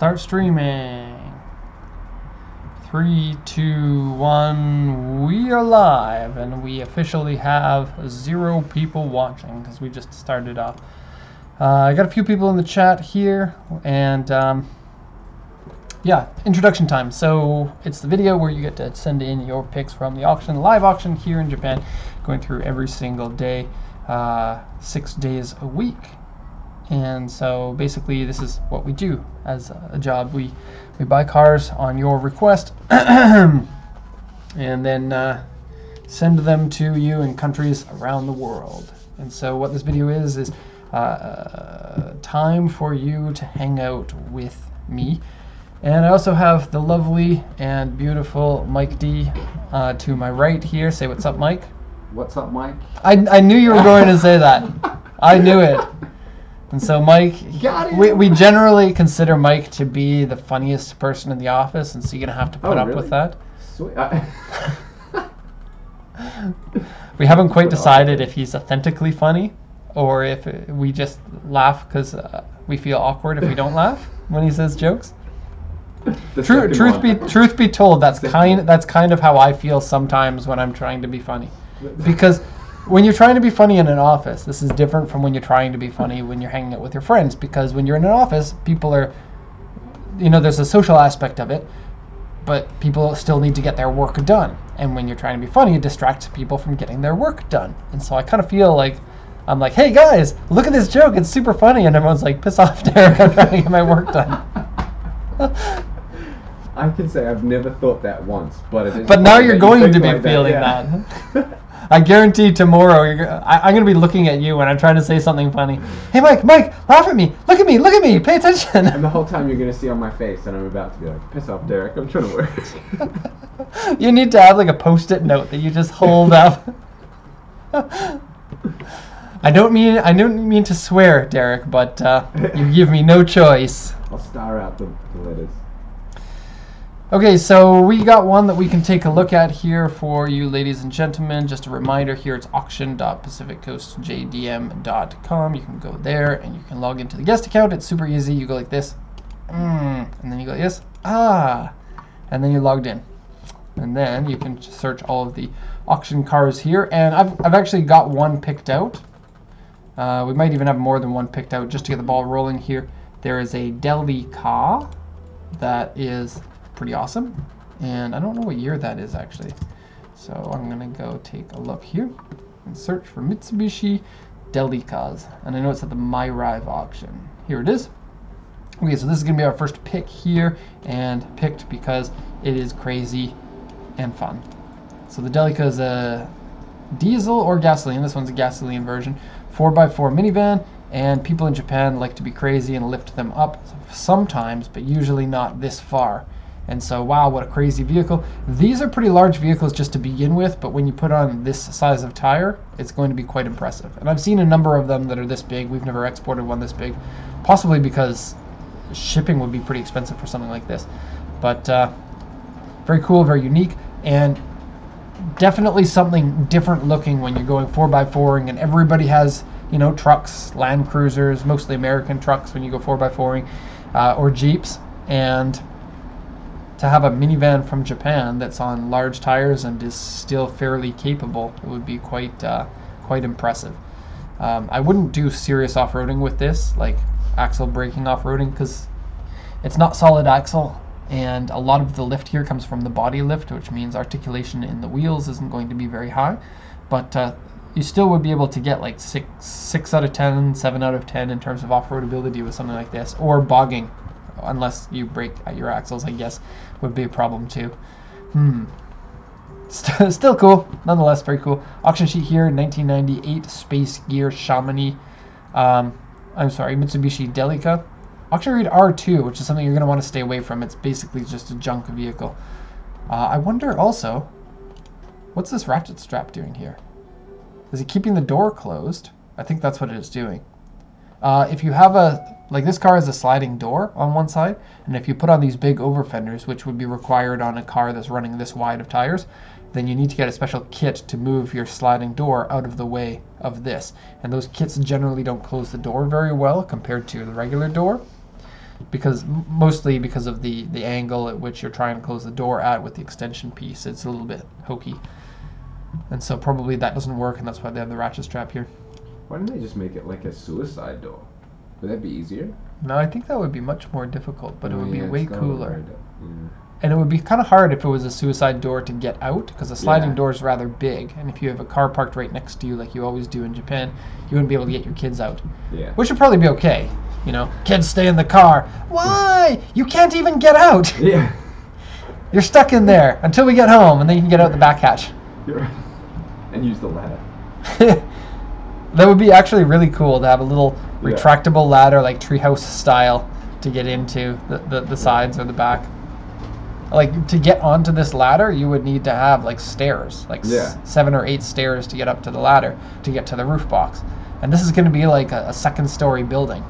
Start streaming. 3, 2, 1. We are live, and we officially have 0 people watching because we just started off. I got a few people in the chat here, and yeah, introduction time. So it's the video where you get to send in your picks from the auction, live auction here in Japan, going through every single day, 6 days a week. And so basically this is what we do as a job. We buy cars on your request and then send them to you in countries around the world. And so what this video is time for you to hang out with me. And I also have the lovely and beautiful Mike D to my right here. Say what's up, Mike. What's up, Mike? I knew you were going to say that. I knew it. And so Mike, we generally consider Mike to be the funniest person in the office, and so you're going to have to put up with that. Sweet. We haven't quite decided if he's authentically funny or if we just laugh because we feel awkward if we don't laugh when he says jokes. Truth be told, that's kind of how I feel sometimes when I'm trying to be funny. Because when you're trying to be funny in an office, this is different from when you're trying to be funny when you're hanging out with your friends. Because when you're in an office, people are, there's a social aspect of it, but people still need to get their work done. And when you're trying to be funny, it distracts people from getting their work done. And so I kind of feel like, I'm like, hey guys, look at this joke, it's super funny. And everyone's like, piss off, Derek, I'm trying to get my work done. I can say I've never thought that once, but now you're going to be like feeling that. I guarantee tomorrow I'm going to be looking at you when I'm trying to say something funny. Hey, Mike, laugh at me. Look at me, pay attention. And the whole time you're going to see on my face that I'm about to be like, piss off, Derek, I'm trying to work. You need to have like a Post-it note that you just hold up. I don't mean to swear, Derek, but you give me no choice. I'll star out the letters. Okay, so we got one that we can take a look at here for you ladies and gentlemen. Just a reminder here, it's auction.pacificcoastjdm.com. You can go there and you can log into the guest account. It's super easy. You go like this, and then you go like this, and then you're logged in. And then you can search all of the auction cars here. And I've actually got one picked out. We might even have more than one picked out just to get the ball rolling here. There is a Delica that is pretty awesome, and I don't know what year that is actually, so I'm gonna go take a look here and search for Mitsubishi Delicas, and I know it's at the MyRive auction. Here it is. Okay, so this is gonna be our first pick here, and picked because it is crazy and fun. So the Delica is a diesel or gasoline. This one's a gasoline version, 4x4 minivan, and people in Japan like to be crazy and lift them up sometimes, but usually not this far. And so, wow, what a crazy vehicle. These are pretty large vehicles just to begin with, but when you put on this size of tire, it's going to be quite impressive. And I've seen a number of them that are this big. We've never exported one this big, possibly because shipping would be pretty expensive for something like this. But very cool, very unique, and definitely something different looking when you're going 4x4ing, and everybody has, trucks, Land Cruisers, mostly American trucks when you go 4x4ing, or Jeeps, and to have a minivan from Japan that's on large tires and is still fairly capable, it would be quite impressive. I wouldn't do serious off-roading with this, like axle braking off-roading, because it's not solid axle, and a lot of the lift here comes from the body lift, which means articulation in the wheels isn't going to be very high, but you still would be able to get like 6 out of 10, 7 out of 10 in terms of off-roadability with something like this, or bogging. Unless you break at your axles, I guess, would be a problem too. Still cool, nonetheless, very cool. Auction sheet here, 1998 Space Gear Chamonix. Mitsubishi Delica. Auction read R2, which is something you're going to want to stay away from. It's basically just a junk vehicle. I wonder also, what's this ratchet strap doing here? Is it keeping the door closed? I think that's what it is doing. If you have this car has a sliding door on one side, and if you put on these big over fenders, which would be required on a car that's running this wide of tires, then you need to get a special kit to move your sliding door out of the way of this. And those kits generally don't close the door very well compared to the regular door. mostly because of the angle at which you're trying to close the door at with the extension piece. It's a little bit hokey. And so probably that doesn't work, and that's why they have the ratchet strap here. Why didn't they just make it like a suicide door? Would that be easier? No, I think that would be much more difficult, but it would be way cooler. Yeah. And it would be kind of hard if it was a suicide door to get out, because a sliding Yeah. door is rather big. And if you have a car parked right next to you, like you always do in Japan, you wouldn't be able to get your kids out. Yeah. Which would probably be okay. You know, kids stay in the car. Why? You can't even get out. Yeah. You're stuck in there until we get home, and then you can get out the back hatch. You're right. And use the ladder. That would be actually really cool to have a little retractable ladder, like treehouse style, to get into the sides or the back. Like, to get onto this ladder, you would need to have like stairs, like 7 or 8 stairs to get up to the ladder to get to the roof box. And this is going to be like a second-story building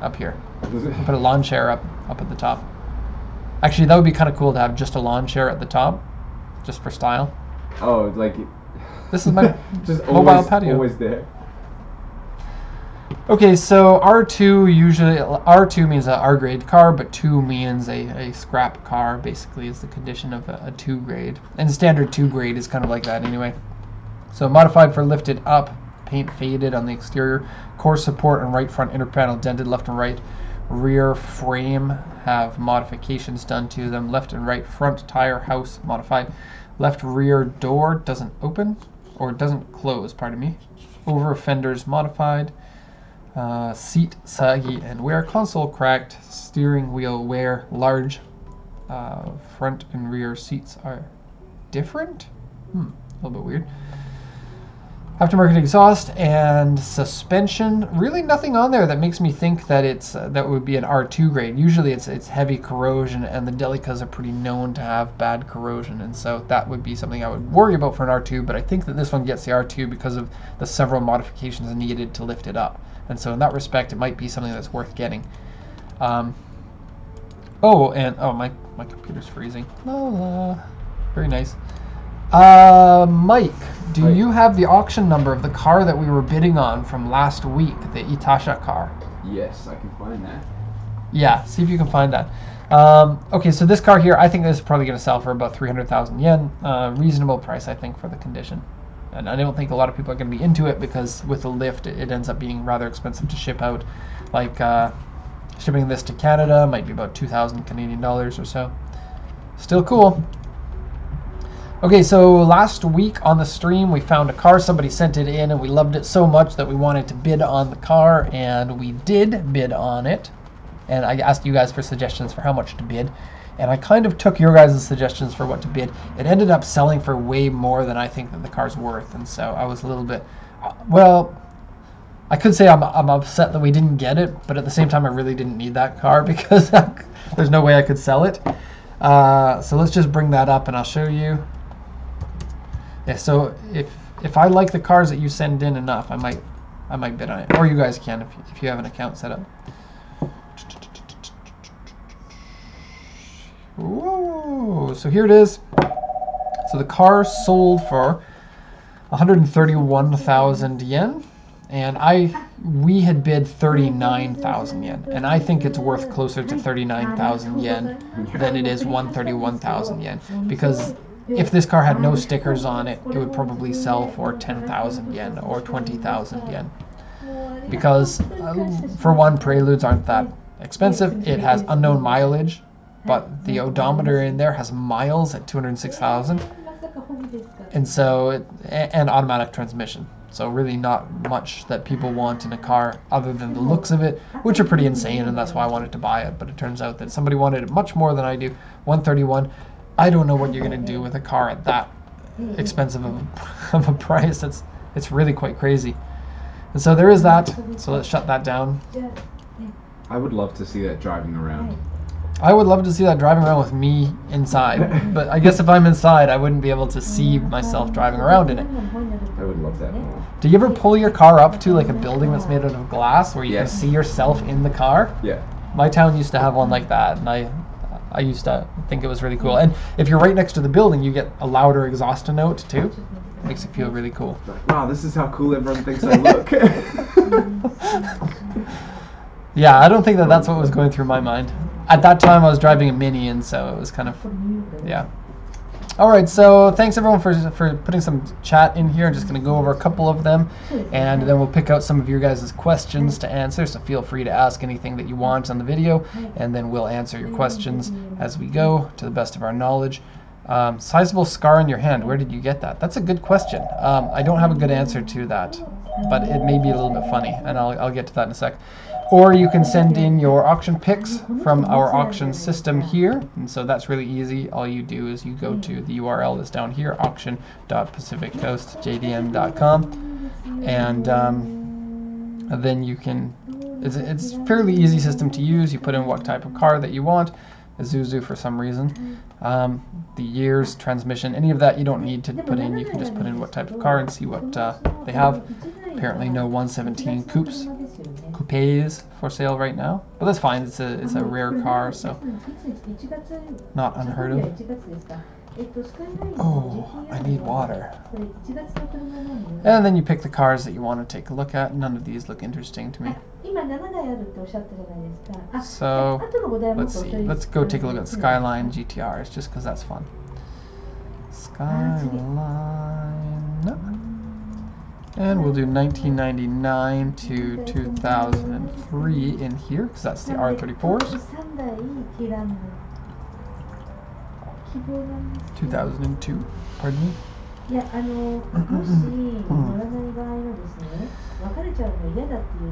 up here. Put a lawn chair up at the top. Actually, that would be kind of cool to have just a lawn chair at the top, just for style. Oh, like this is my just mobile always, patio. Always there. Okay, so R2 means a R grade car, but 2 means a scrap car. Basically, is the condition of a 2 grade, and standard 2 grade is kind of like that anyway. So modified for lifted up, paint faded on the exterior, core support and right front inner panel dented left and right. Rear frame have modifications done to them. Left and right front tire house modified. Left rear door doesn't open or doesn't close. Pardon me. Over fenders modified. Seat saggy and wear. Console cracked. Steering wheel wear. Large. Front and rear seats are different. A little bit weird. Aftermarket exhaust and suspension. Really nothing on there that makes me think that that would be an R2 grade. Usually it's heavy corrosion, and the Delicas are pretty known to have bad corrosion, and so that would be something I would worry about for an R2, but I think that this one gets the R2 because of the several modifications needed to lift it up. And so in that respect, it might be something that's worth getting. My computer's freezing. Very nice. Mike, do you have the auction number of the car that we were bidding on from last week, the Itasha car? Yes, I can find that. Yeah, see if you can find that. Okay, so this car here, I think this is probably going to sell for about 300,000 yen. Reasonable price, I think, for the condition. And I don't think a lot of people are going to be into it because with the lift, it ends up being rather expensive to ship out. Like, shipping this to Canada might be about 2,000 Canadian dollars or so. Still cool. Okay, so last week on the stream, we found a car. Somebody sent it in, and we loved it so much that we wanted to bid on the car, and we did bid on it. And I asked you guys for suggestions for how much to bid, and I kind of took your guys' suggestions for what to bid. It ended up selling for way more than I think that the car's worth, and so I was a little bit, I could say I'm upset that we didn't get it, but at the same time, I really didn't need that car because there's no way I could sell it. So let's just bring that up, and I'll show you. Yeah, so if I like the cars that you send in enough, I might bid on it, or you guys can if you have an account set up. Ooh, so here it is. So the car sold for 131,000 yen, and we had bid 39,000 yen, and I think it's worth closer to 39,000 yen than it is 131,000 yen, because if this car had no stickers on it, it would probably sell for 10,000 yen or 20,000 yen. Because, for one, Preludes aren't that expensive. It has unknown mileage, but the odometer in there has miles at 206,000. And so, and automatic transmission. So really not much that people want in a car other than the looks of it, which are pretty insane, and that's why I wanted to buy it. But it turns out that somebody wanted it much more than I do. 131. I don't know what you're going to do with a car at that expensive of a price. It's really quite crazy. And so there is that. So let's shut that down. I would love to see that driving around. I would love to see that driving around with me inside. But I guess if I'm inside, I wouldn't be able to see myself driving around in it. I would love that more. Do you ever pull your car up to like a building that's made out of glass where you can see yourself in the car? Yeah. My town used to have one like that, and I used to think it was really cool. And if you're right next to the building, you get a louder exhaust note too. It makes it feel really cool. Wow, this is how cool everyone thinks I look. Yeah, I don't think that that's what was going through my mind. At that time, I was driving a Mini, and so it was kind of, yeah. All right, so thanks everyone for putting some chat in here. I'm just going to go over a couple of them, and then we'll pick out some of your guys' questions to answer. So feel free to ask anything that you want on the video, and then we'll answer your questions as we go to the best of our knowledge. Sizable scar on your hand, where did you get that? That's a good question. I don't have a good answer to that, but it may be a little bit funny, and I'll get to that in a sec. Or you can send in your auction picks from our auction system here, and so that's really easy. All you do is you go to the URL that's down here, auction.pacificcoastjdm.com, and then you can, it's a fairly easy system to use. You put in what type of car that you want, Isuzu for some reason, the years, transmission, any of that you don't need to put in. You can just put in what type of car and see what they have. Apparently no 117 coupes for sale right now, but that's fine. It's a rare car, so not unheard of. Oh, I need water. And then you pick the cars that you want to take a look at. None of these look interesting to me. So let's see. Let's go take a look at Skyline Gtrs just because that's fun. Skyline. And we'll do 1999 to 2003 in here, because that's the R34s. 2002, pardon me.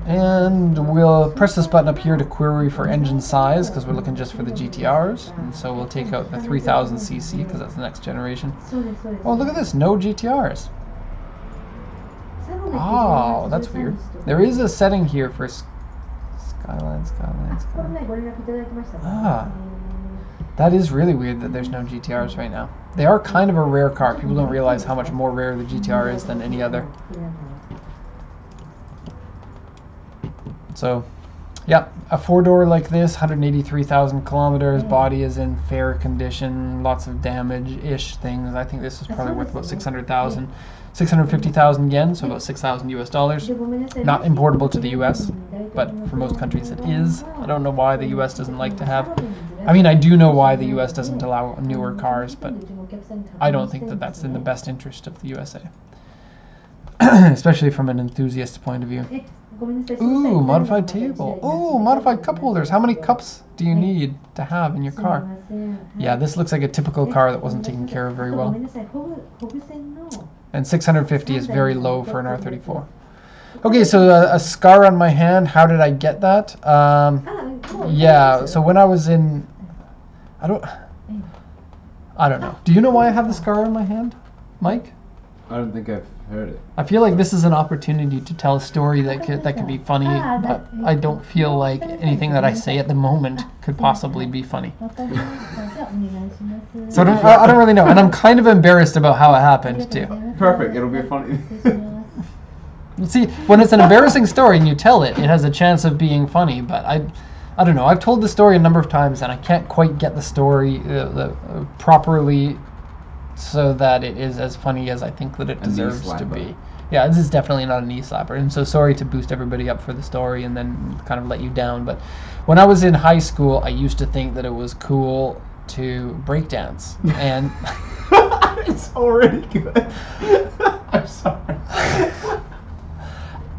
And we'll press this button up here to query for engine size, because we're looking just for the GTRs. And so we'll take out the 3000cc, because that's the next generation. Oh, look at this, no GTRs. Oh, that's weird. There is a setting here for Skyline. Ah, that is really weird that there's no GTRs right now. They are kind of a rare car. People don't realize how much more rare the GTR is than any other. So, yeah, a four-door like this, 183,000 kilometers, body is in fair condition, lots of damage-ish things. I think this is probably worth about 650,000 yen, so about $6,000 US. Not importable to the US, but for most countries it is. I don't know why the US doesn't like to have, I mean, I do know why the US doesn't allow newer cars, but I don't think that that's in the best interest of the USA. Especially from an enthusiast point of view. Ooh, modified table. Ooh, modified cup holders. How many cups do you need to have in your car? Yeah, this looks like a typical car that wasn't taken care of very well. And 650 is very low for an R34. Okay, so a scar on my hand. How did I get that? Yeah, so when I was in, I don't know. Do you know why I have the scar on my hand, Mike? I don't think I've heard it. I feel like this is an opportunity to tell a story that could be funny, but I don't feel like anything that I say at the moment could possibly be funny. So I don't really know, and I'm kind of embarrassed about how it happened too. Perfect, it'll be funny. See, when it's an embarrassing story and you tell it, it has a chance of being funny, but I don't know. I've told the story a number of times and I can't quite get the story properly so that it is as funny as I think that it deserves to be. Yeah, this is definitely not a knee slapper, and so sorry to boost everybody up for the story and then kind of let you down, but when I was in high school, I used to think that it was cool to breakdance, and it's already good. I'm sorry.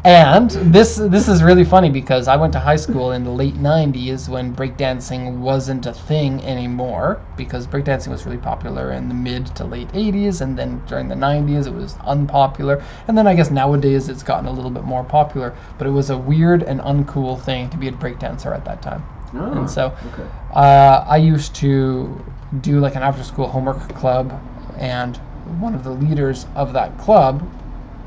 And this is really funny because I went to high school in the late 90s when breakdancing wasn't a thing anymore, because breakdancing was really popular in the mid to late 80s, and then during the 90s it was unpopular, and then I guess nowadays it's gotten a little bit more popular, but it was a weird and uncool thing to be a breakdancer at that time. Oh, and so okay. I used to do like an after-school homework club, and one of the leaders of that club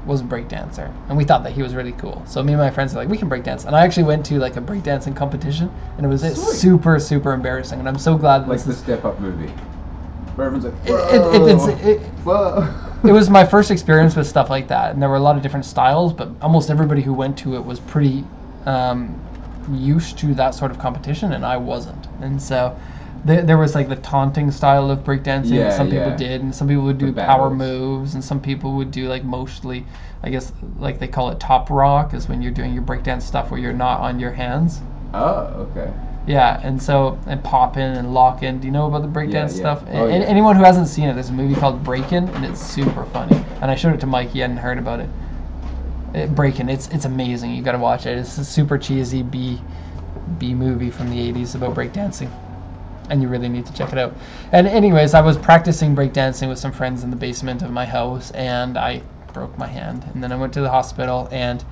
was a breakdancer, and we thought that he was really cool. So me and my friends were like, we can breakdance, and I actually went to like a breakdancing competition, and it was super embarrassing. And I'm so glad. Like the Step Up movie, where everyone's like, whoa. It was my first experience with stuff like that, and there were a lot of different styles, but almost everybody who went to it was pretty used to that sort of competition, and I wasn't. And so there was like the taunting style of breakdancing that some people did, and some people would do power moves, and some people would do like mostly, I guess, like they call it top rock, is when you're doing your breakdance stuff where you're not on your hands. Oh, okay. Yeah, and so and pop in and lock in. Do you know about the breakdance Yeah, yeah. stuff? Oh, yeah. Anyone who hasn't seen it, there's a movie called Breakin', and it's super funny. And I showed it to Mike. He hadn't heard about it. Breakin', it's amazing. You got to watch it. It's a super cheesy B movie from the 80s about breakdancing, and you really need to check it out. And anyways, I was practicing breakdancing with some friends in the basement of my house, and I broke my hand. And then I went to the hospital, and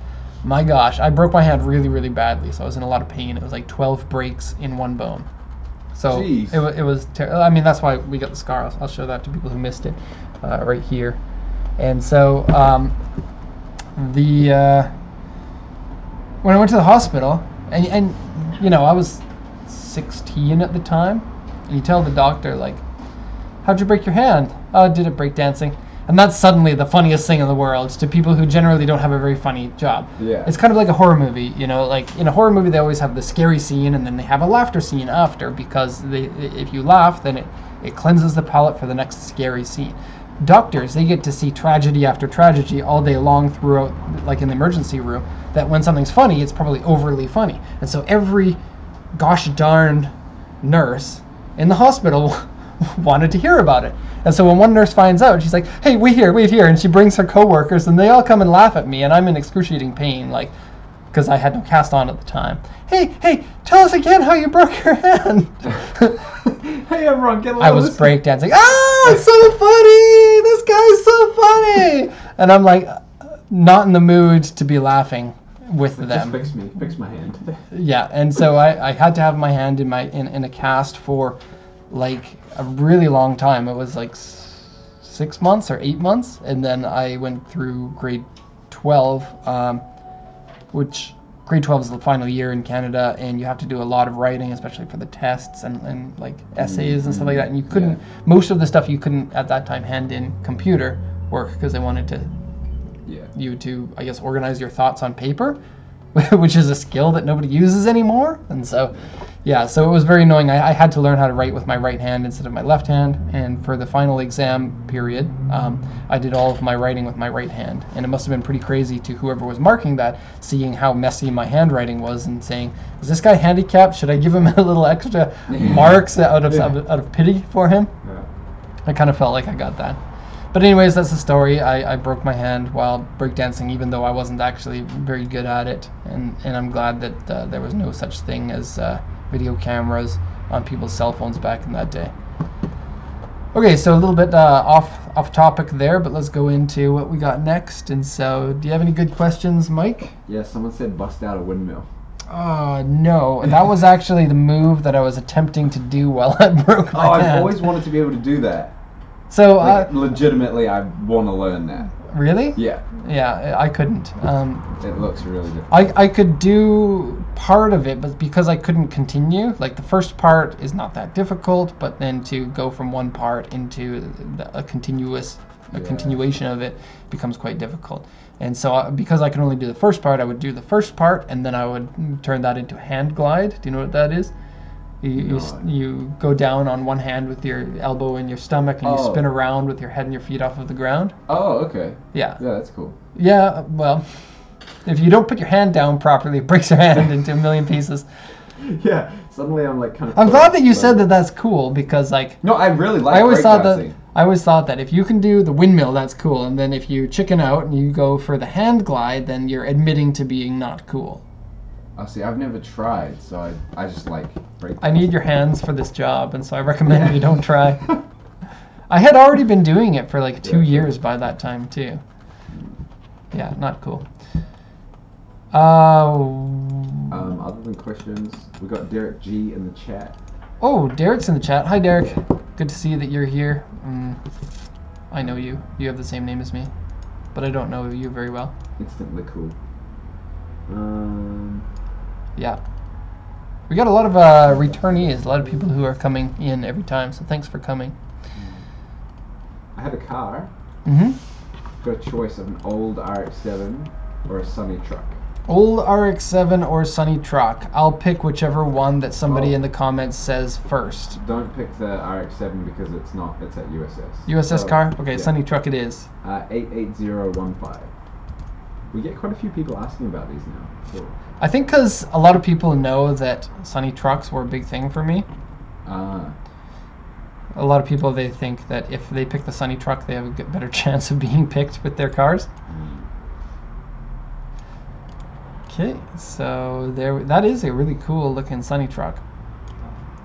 my gosh, I broke my hand really, really badly, so I was in a lot of pain. It was like 12 breaks in one bone. So Jeez. it was terrible. I mean, that's why we got the scar. I'll show that to people who missed it right here. And so when I went to the hospital, and you know, I was 16 at the time, and you tell the doctor, like, how'd you break your hand? Oh, I did it breakdancing. And that's suddenly the funniest thing in the world to people who generally don't have a very funny job. Yeah. It's kind of like a horror movie, you know, like in a horror movie they always have the scary scene and then they have a laughter scene after, because if you laugh, then it cleanses the palate for the next scary scene. Doctors, they get to see tragedy after tragedy all day long throughout, like in the emergency room, that when something's funny, it's probably overly funny. And so every gosh darn nurse in the hospital wanted to hear about it. And so when one nurse finds out, she's like, hey, wait here. And she brings her coworkers, and they all come and laugh at me, and I'm in excruciating pain, like, because I had no cast on at the time. Hey, tell us again how you broke your hand. Hey, everyone, get a I was breakdancing. It's so funny! This guy's so funny! And I'm like, not in the mood to be laughing with them. Just fix my hand. Yeah, and so I had to have my hand in a cast for like a really long time. It was like 6 months or 8 months, and then I went through grade 12, which grade 12 is the final year in Canada, and you have to do a lot of writing, especially for the tests and like essays and stuff like that. And you couldn't, most of the stuff you couldn't at that time hand in computer work because they wanted you to, I guess, organize your thoughts on paper, which is a skill that nobody uses anymore. And so, so it was very annoying. I had to learn how to write with my right hand instead of my left hand. And for the final exam period, I did all of my writing with my right hand. And it must have been pretty crazy to whoever was marking that, seeing how messy my handwriting was and saying, is this guy handicapped? Should I give him a little extra marks out of pity for him? Yeah. I kind of felt like I got that. But anyways, that's the story. I broke my hand while breakdancing, even though I wasn't actually very good at it. And I'm glad that there was no such thing as video cameras on people's cell phones back in that day. Okay, so a little bit off topic there, but let's go into what we got next. And so, do you have any good questions, Mike? Yeah, someone said bust out a windmill. No, that was actually the move that I was attempting to do while I broke my hand. I've always wanted to be able to do that. So, legitimately, I want to learn that. Really? Yeah. Yeah, I couldn't. It looks really difficult. I could do part of it, but because I couldn't continue, like the first part is not that difficult, but then to go from one part into a continuation of it becomes quite difficult. And so because I can only do the first part, I would do the first part, and then I would turn that into hand glide. Do you know what that is? You go down on one hand with your elbow in your stomach, and you spin around with your head and your feet off of the ground. Oh, okay. Yeah. Yeah, that's cool. Yeah, well, if you don't put your hand down properly, it breaks your hand into a million pieces. Yeah, suddenly I'm like kind of... I'm glad that you said that that's cool, because like... No, I really like I always thought that if you can do the windmill, that's cool, and then if you chicken out and you go for the hand glide, then you're admitting to being not cool. Oh, see, I've never tried, so I just like break. I need your hands for this job, and so I recommend you don't try. I had already been doing it for like 2 years by that time too. Yeah, not cool. Other than questions, we got Derek G in the chat. Oh, Derek's in the chat. Hi, Derek. Good to see that you're here. I know you. You have the same name as me, but I don't know you very well. Instantly cool. Yeah. We got a lot of returnees, a lot of people who are coming in every time, so thanks for coming. I had a car. Mm-hmm. Got a choice of an old RX-7 or a Sunny truck. Old RX-7 or Sunny truck. I'll pick whichever one that somebody in the comments says first. Don't pick the RX-7 because it's at USS. USS car? Okay, yeah. Sunny truck it is. 88015. We get quite a few people asking about these now. Cool. I think because a lot of people know that sunny trucks were a big thing for me. A lot of people, they think that if they pick the sunny truck, they have a better chance of being picked with their cars. Okay, so that is a really cool looking sunny truck.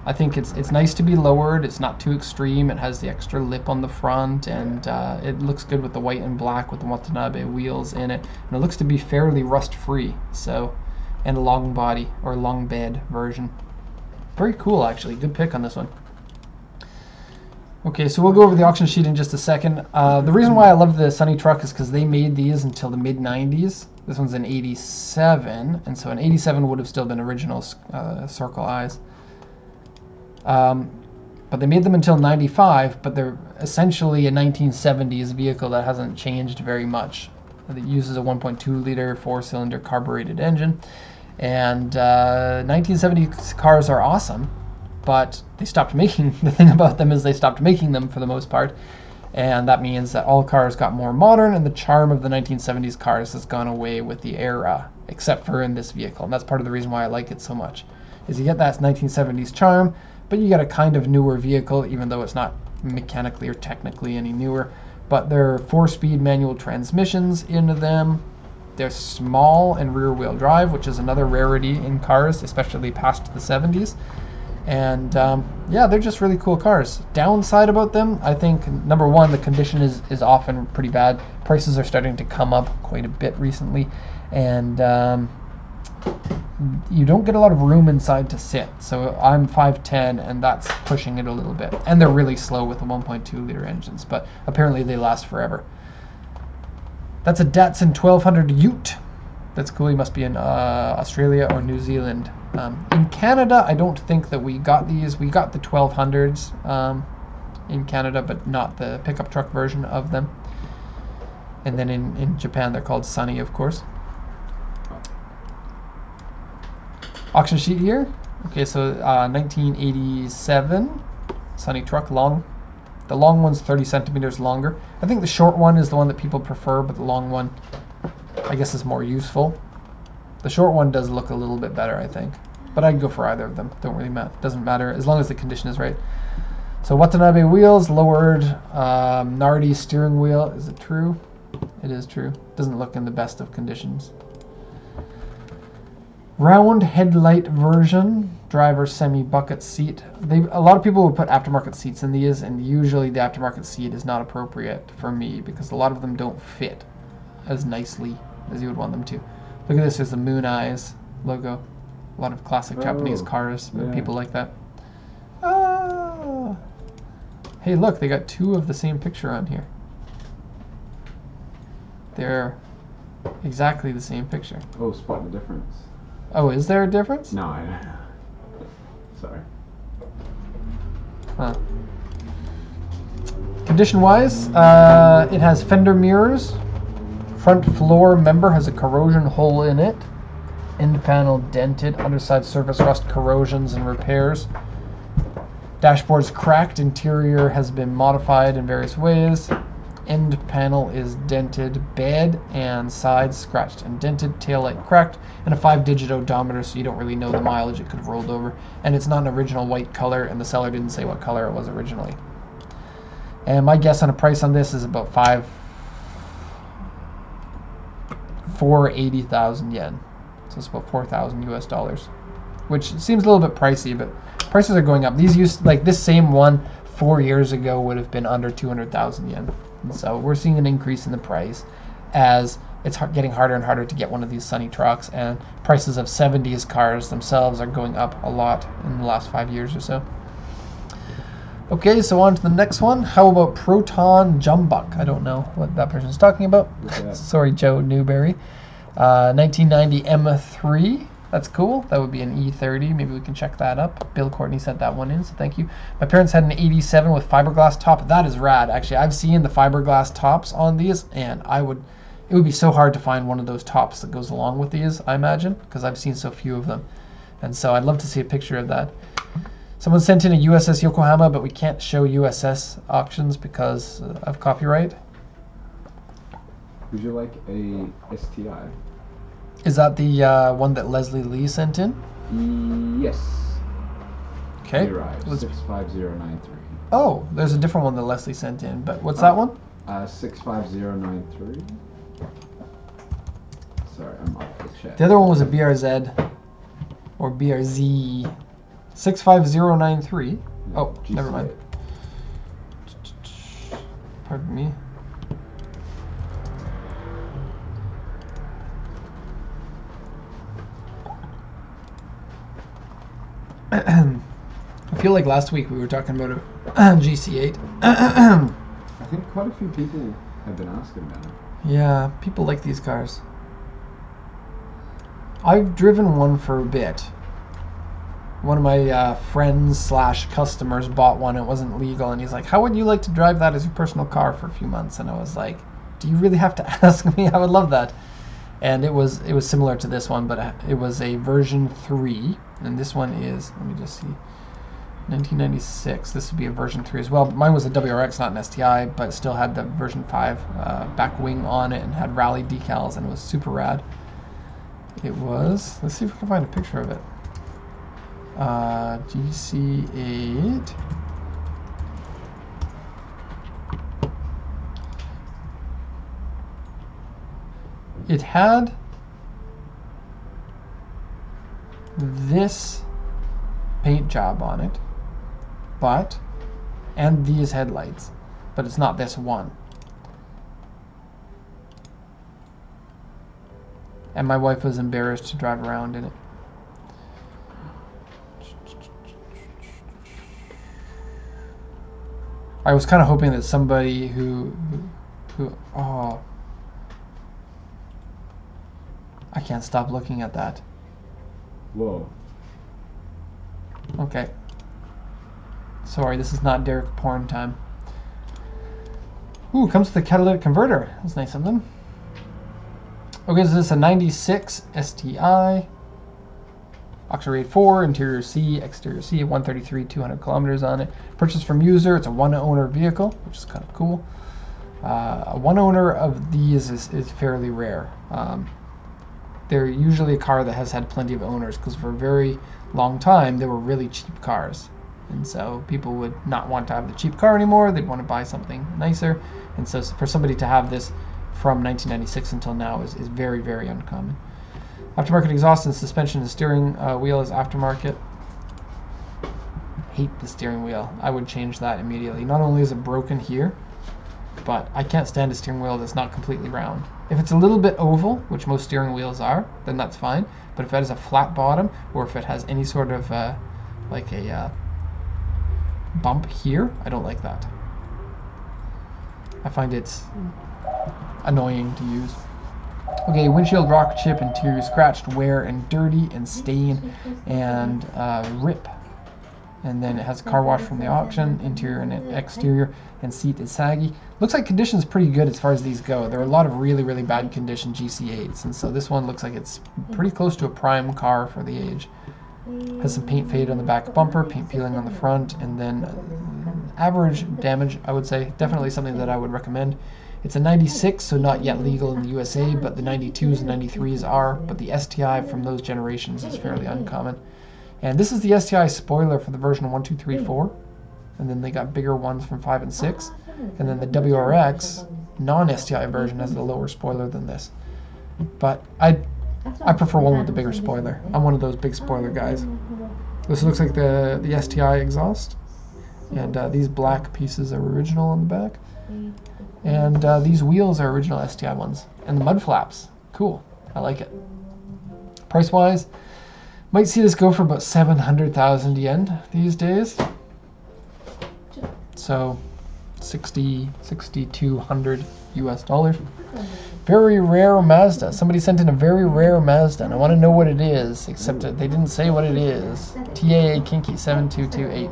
I think it's nice to be lowered. It's not too extreme. It has the extra lip on the front, and it looks good with the white and black with the Watanabe wheels in it. And it looks to be fairly rust-free. So, and a long body or long bed version. Very cool, actually. Good pick on this one. Okay, so we'll go over the auction sheet in just a second. The reason why I love the sunny truck is because they made these until the mid-90s. This one's an 87, and so an 87 would have still been original circle eyes. But they made them until 95, but they're essentially a 1970s vehicle that hasn't changed very much. It uses a 1.2-liter 4-cylinder carbureted engine, and 1970s cars are awesome, but they stopped making, the thing about them is they stopped making them for the most part, and that means that all cars got more modern, and the charm of the 1970s cars has gone away with the era, except for in this vehicle, and that's part of the reason why I like it so much, is you get that 1970s charm, but you get a kind of newer vehicle, even though it's not mechanically or technically any newer. But there are 4-speed manual transmissions into them. They're small and rear-wheel drive, which is another rarity in cars, especially past the 70s. And yeah, they're just really cool cars. Downside about them, I think, number one, the condition is often pretty bad. Prices are starting to come up quite a bit recently. And you don't get a lot of room inside to sit. So I'm 5'10", and that's pushing it a little bit. And they're really slow with the 1.2-liter engines, but apparently they last forever. That's a Datsun 1200 Ute. That's cool. You must be in Australia or New Zealand. In Canada, I don't think that we got these. We got the 1200s in Canada, but not the pickup truck version of them. And then in Japan, they're called Sunny, of course. Auction sheet here. Okay, so 1987 Sunny truck, long. The long one's 30 centimeters longer. I think the short one is the one that people prefer, but the long one, I guess, is more useful. The short one does look a little bit better, I think. But I'd go for either of them. Don't really matter. Doesn't matter as long as the condition is right. So Watanabe wheels, lowered Nardi steering wheel. Is it true? It is true. Doesn't look in the best of conditions. Round headlight version, driver semi-bucket seat. A lot of people would put aftermarket seats in these, and usually the aftermarket seat is not appropriate for me because a lot of them don't fit as nicely as you would want them to. Look at this, there's the Moon Eyes logo. A lot of classic Japanese cars, yeah. People like that. Ah. Hey, look, they got two of the same picture on here. They're exactly the same picture. Oh, spot the difference. Oh, is there a difference? No, I don't know. Sorry. Huh. Condition-wise, it has fender mirrors. Front floor member has a corrosion hole in it. End panel dented. Underside surface rust, corrosions and repairs. Dashboard's cracked. Interior has been modified in various ways. End panel is dented, bed and sides scratched and dented, taillight cracked, and a 5-digit odometer, so you don't really know the mileage it could have rolled over. And it's not an original white color, and the seller didn't say what color it was originally. And my guess on a price on this is about 480,000 yen. So it's about 4,000 US dollars, which seems a little bit pricey, but prices are going up. These used, like this same one 4 years ago would have been under 200,000 yen. And so we're seeing an increase in the price as it's getting harder and harder to get one of these Sunny trucks, and prices of 70s cars themselves are going up a lot in the last 5 years or so. Okay, so on to the next one. How about Proton Jumbuck? I don't know what that person's talking about. Sorry, Joe Newberry. 1990 M3. That's cool. That would be an E30. Maybe we can check that up. Bill Courtney sent that one in, so thank you. My parents had an 87 with fiberglass top. That is rad. Actually, I've seen the fiberglass tops on these, and it would be so hard to find one of those tops that goes along with these, I imagine, because I've seen so few of them. And so I'd love to see a picture of that. Someone sent in a USS Yokohama, but we can't show USS auctions because of copyright. Would you like a STI? Is that the one that Leslie Lee sent in? Yes. Okay. Arrived, 65093. Oh, there's a different one that Leslie sent in, but what's that one? 65093. Sorry, I'm off the chat. The other one was a BRZ or BRZ 65093. Yeah, Oh, GC8. never mind. Pardon me. I feel like last week we were talking about a GC8. I think quite a few people have been asking about it. Yeah, people like these cars. I've driven one for a bit. One of my friends slash customers bought one. It wasn't legal, and he's like, "How would you like to drive that as your personal car for a few months?" And I was like, "Do you really have to ask me? I would love that." And it was similar to this one, but it was a version 3, and this one is, let me just see, 1996. This would be a version 3 as well. But mine was a WRX, not an STI, but still had the version 5 back wing on it and had rally decals, and it was super rad. It was, let's see if we can find a picture of it. GC8. It had this paint job on it, and these headlights, but it's not this one. And my wife was embarrassed to drive around in it. I was kind of hoping that somebody who oh, I can't stop looking at that. Whoa. Okay. Sorry, this is not Derek porn time. Ooh, comes with a catalytic converter. That's nice of them. Okay, so this is a 96 STI. Auxiliary 4, interior C, exterior C, 133, 200 kilometers on it. Purchased from user. It's a one-owner vehicle, which is kind of cool. A one-owner of these is fairly rare. They're usually a car that has had plenty of owners, because for a very long time they were really cheap cars. And so people would not want to have the cheap car anymore. They'd want to buy something nicer. And so for somebody to have this from 1996 until now is very, very uncommon. Aftermarket exhaust and suspension and steering wheel is aftermarket. Hate the steering wheel. I would change that immediately. Not only is it broken here, but I can't stand a steering wheel that's not completely round. If it's a little bit oval, which most steering wheels are, then that's fine. But if it has a flat bottom, or if it has any sort of like a bump here, I don't like that. I find it's annoying to use. Okay, windshield rock chip, interior scratched, wear and dirty and stain and rip. And then it has a car wash from the auction, interior and exterior, and seat is saggy. Looks like condition's pretty good as far as these go. There are a lot of really, really bad condition GC8s, and so this one looks like it's pretty close to a prime car for the age. Has some paint fade on the back bumper, paint peeling on the front, and then average damage, I would say. Definitely something that I would recommend. It's a 96, so not yet legal in the USA, but the 92s and 93s are. But the STI from those generations is fairly uncommon. And this is the STI spoiler for the version 1, 2, 3, 4. And then they got bigger ones from 5 and 6. And then the WRX non-STI version has a lower spoiler than this. But I prefer one with the bigger spoiler. I'm one of those big spoiler guys. This looks like the STI exhaust. And these black pieces are original on the back. And these wheels are original STI ones. And the mud flaps. Cool. I like it. Price-wise, might see this go for about 700,000 yen these days. So 6,200 US dollars. Very rare Mazda. Somebody sent in a very rare Mazda, and I want to know what it is, except that they didn't say what it is. TAA Kinky 7228.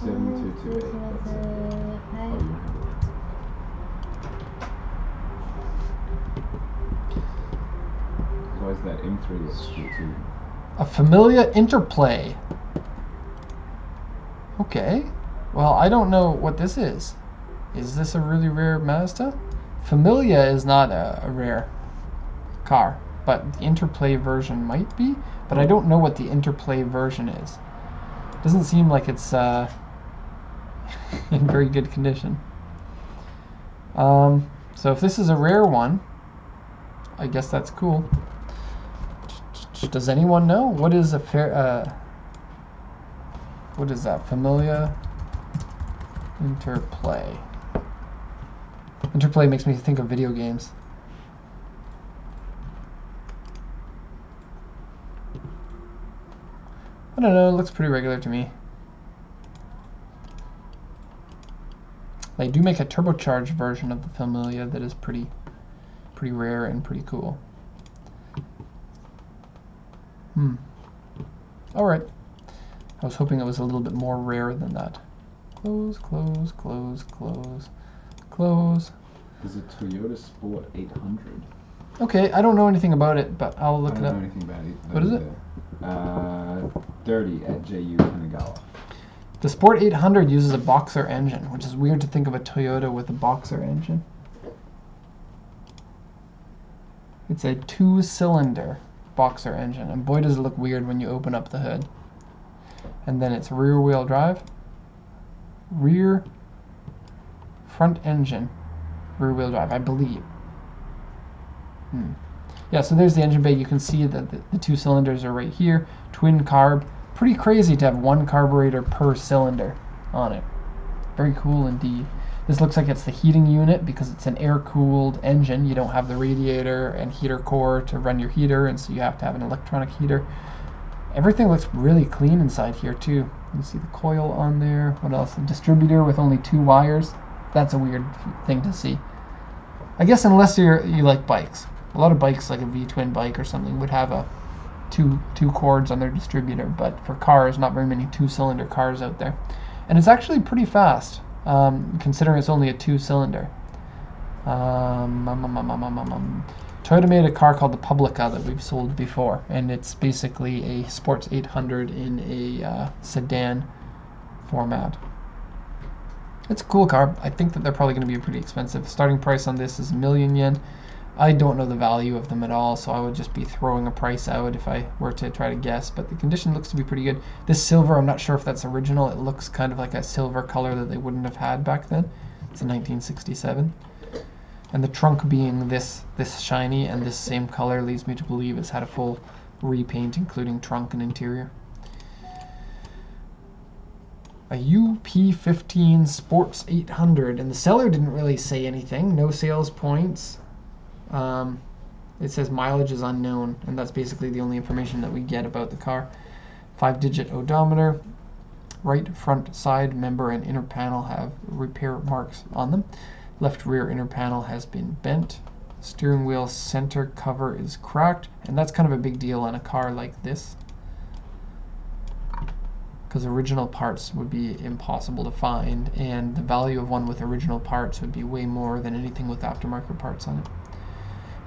7228. Why is that M3 is too? A Familia Interplay. Okay. Well, I don't know what this is. Is this a really rare Mazda? Familia is not a rare. car, but the Interplay version might be, but I don't know what the Interplay version is. Doesn't seem like it's in very good condition. So if this is a rare one, I guess that's cool. Does anyone know what is a what is that? Familia Interplay. Interplay makes me think of video games. I don't know, it looks pretty regular to me. They do make a turbocharged version of the Familia that is pretty rare and pretty cool. Alright. I was hoping it was a little bit more rare than that. Close, close, close, close, close. There's a Toyota Sport 800. Okay, I don't know anything about it, but I'll look it up. I don't know anything about it. What is it? 30 at JU Kanagawa. The Sport 800 uses a boxer engine, which is weird to think of a Toyota with a boxer engine. It's a 2-cylinder boxer engine, and boy does it look weird when you open up the hood. And then it's rear-wheel drive, front engine, rear-wheel drive, I believe. Yeah, so there's the engine bay. You can see that the 2 cylinders are right here. Twin carb. Pretty crazy to have 1 carburetor per cylinder on it. Very cool indeed. This looks like it's the heating unit because it's an air-cooled engine. You don't have the radiator and heater core to run your heater, and so you have to have an electronic heater. Everything looks really clean inside here too. You can see the coil on there. What else? A distributor with only 2 wires. That's a weird thing to see. I guess unless you like bikes. A lot of bikes, like a V-twin bike or something, would have a two cords on their distributor, but for cars, not very many 2-cylinder cars out there. And it's actually pretty fast, considering it's only a 2-cylinder. Toyota made a car called the Publica that we've sold before, and it's basically a Sports 800 in a sedan format. It's a cool car. I think that they're probably going to be pretty expensive. Starting price on this is $1,000,000 yen. I don't know the value of them at all, so I would just be throwing a price out if I were to try to guess, but the condition looks to be pretty good. This silver, I'm not sure if that's original. It looks kind of like a silver color that they wouldn't have had back then. It's a 1967. And the trunk being this shiny and this same color leads me to believe it's had a full repaint, including trunk and interior. A UP15 Sports 800, and the seller didn't really say anything. No sales points. It says mileage is unknown, and that's basically the only information that we get about the car. 5-digit odometer. Right front side member and inner panel have repair marks on them. Left rear inner panel has been bent. Steering wheel center cover is cracked, and that's kind of a big deal on a car like this, because original parts would be impossible to find, and the value of one with original parts would be way more than anything with aftermarket parts on it.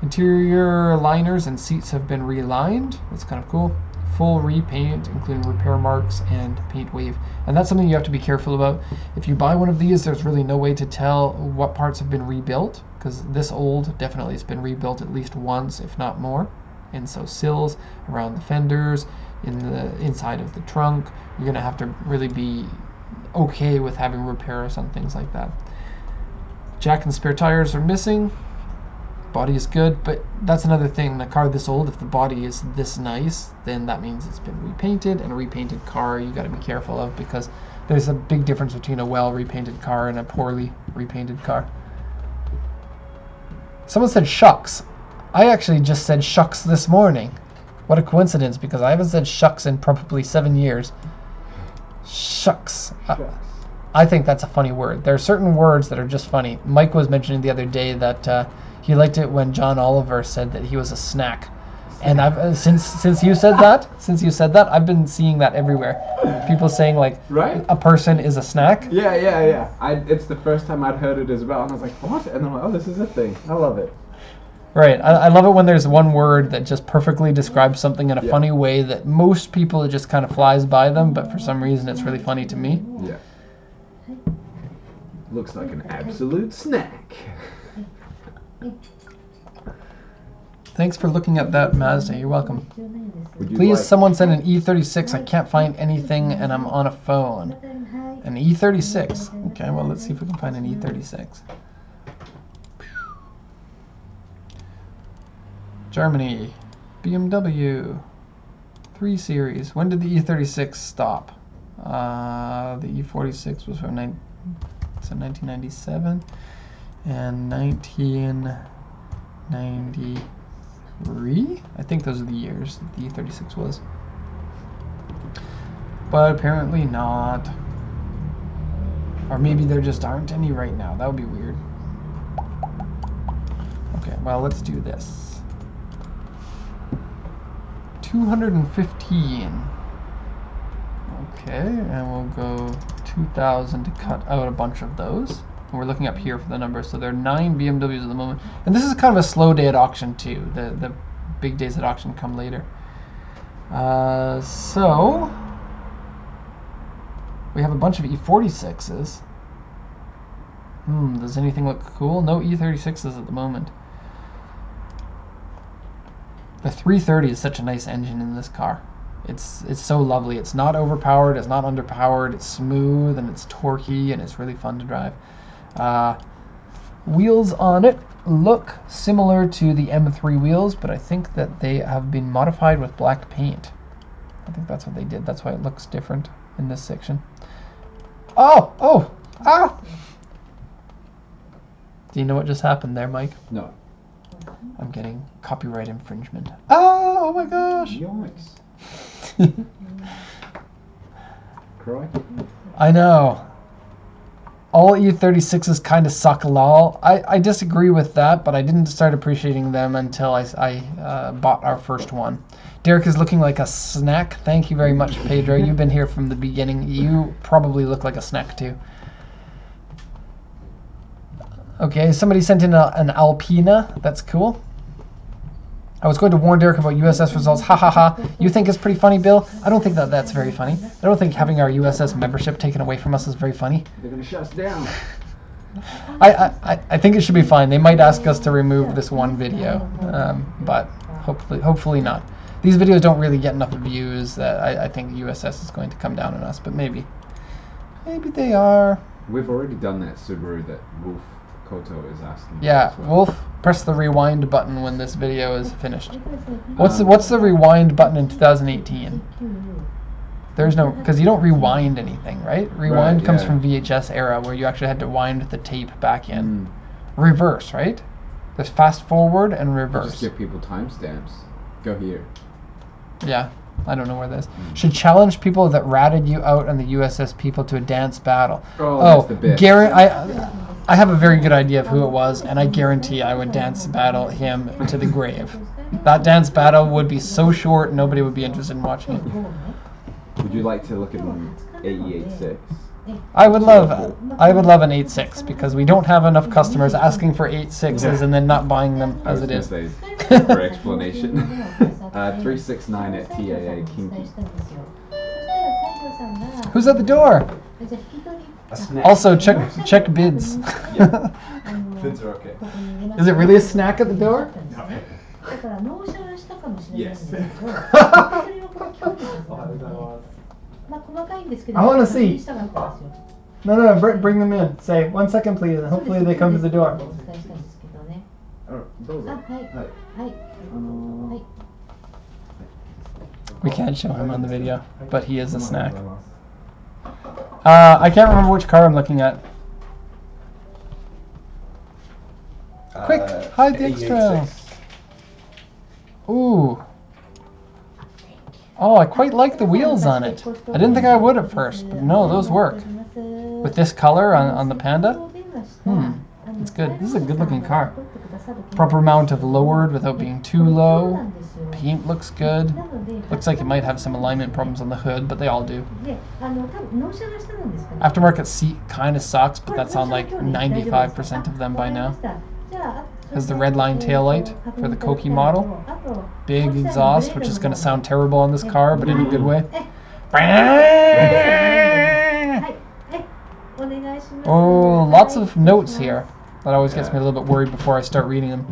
Interior liners and seats have been relined. That's kind of cool. Full repaint, including repair marks and paint wave. And that's something you have to be careful about. If you buy one of these, there's really no way to tell what parts have been rebuilt, because this old definitely has been rebuilt at least once, if not more. And so sills, around the fenders, in the inside of the trunk, you're going to have to really be okay with having repairs on things like that. Jack and spare tires are missing. Body is good, but that's another thing. In a car this old, if the body is this nice, then that means it's been repainted, and a repainted car you got to be careful of, because there's a big difference between a well repainted car and a poorly repainted car. Someone said shucks. I actually just said shucks this morning. What a coincidence, because I haven't said shucks in probably 7 years. Shucks. I think that's a funny word. There are certain words that are just funny. Mike was mentioning the other day that he liked it when John Oliver said that he was a snack, and I've since you said that, I've been seeing that everywhere. People saying like, right? A person is a snack. Yeah. It's the first time I'd heard it as well, and I was like, what? And I'm like, oh, this is a thing. I love it. Right. I love it when there's one word that just perfectly describes something in a funny way that most people it just kind of flies by them, but for some reason it's really funny to me. Yeah. Looks like an absolute snack. Thanks for looking at that, Mazda. You're welcome. Would you Please, like- someone send an E36. I can't find anything, and I'm on a phone. An E36. Okay, well, let's see if we can find an E36. Germany. BMW. 3 Series. When did the E36 stop? The E46 was from 1997 and 1993. I think those are the years that the E36 was. But apparently not. Or maybe there just aren't any right now. That would be weird. Okay, well, let's do this. 215. Okay, and we'll go 2,000 to cut out a bunch of those. We're looking up here for the numbers, so there are 9 BMWs at the moment. And this is kind of a slow day at auction too. The big days at auction come later. So we have a bunch of E46s. Does anything look cool? No E36s at the moment. The 330 is such a nice engine in this car. It's so lovely. It's not overpowered, it's not underpowered, it's smooth and it's torquey and it's really fun to drive. Wheels on it look similar to the M3 wheels, but I think that they have been modified with black paint. I think that's what they did. That's why it looks different in this section. Oh! Ah! Do you know what just happened there, Mike? No. I'm getting copyright infringement. Oh my gosh! Yikes. Cry. I know. All E36s kind of suck lol. I disagree with that, but I didn't start appreciating them until I bought our first one. Derek is looking like a snack. Thank you very much, Pedro. You've been here from the beginning. You probably look like a snack too. Okay, somebody sent in an Alpina. That's cool. I was going to warn Derek about USS results. Ha ha ha. You think it's pretty funny, Bill? I don't think that's very funny. I don't think having our USS membership taken away from us is very funny. They're going to shut us down. I think it should be fine. They might ask us to remove this one video, but hopefully not. These videos don't really get enough views that I think USS is going to come down on us, but maybe. Maybe they are. We've already done that Subaru that Wolf Koto is asking. Yeah, as well. Wolf, press the rewind button when this video is finished. What's the rewind button in 2018? There's no, because you don't rewind anything, right? Rewind comes from VHS era where you actually had to wind the tape back in. Reverse, right? There's fast forward and reverse. Just give people timestamps. Go here. Yeah, I don't know where this should challenge people that ratted you out on the USS people to a dance battle. Oh, that's the bit. I have a very good idea of who it was, and I guarantee I would dance battle him to the grave. That dance battle would be so short, nobody would be interested in watching it. Would you like to look at an AE86? I would love an 8.6 because we don't have enough customers asking for 8.6s and then not buying them as it is. For explanation. 369 at TAA Kinky. Who's at the door? Also, check bids. Yeah. Bids are okay. Is it really a snack at the door? Yes. I want to see. No, bring them in. Say, 1 second please, and hopefully they come to the door. We can't show him on the video, but he is a snack. I can't remember which car I'm looking at. Quick, hide the extra. Ooh. Oh, I quite like the wheels on it. I didn't think I would at first, but no, those work. With this color on the Panda, it's good. This is a good looking car. Proper amount of lowered without being too low. Paint looks good. Looks like it might have some alignment problems on the hood, but they all do. Aftermarket seat kind of sucks, but that's on like 95% of them by now. Has the red line taillight for the Koki model. Big exhaust, which is going to sound terrible on this car, but in a good way. Oh, lots of notes here. That always gets me a little bit worried before I start reading them.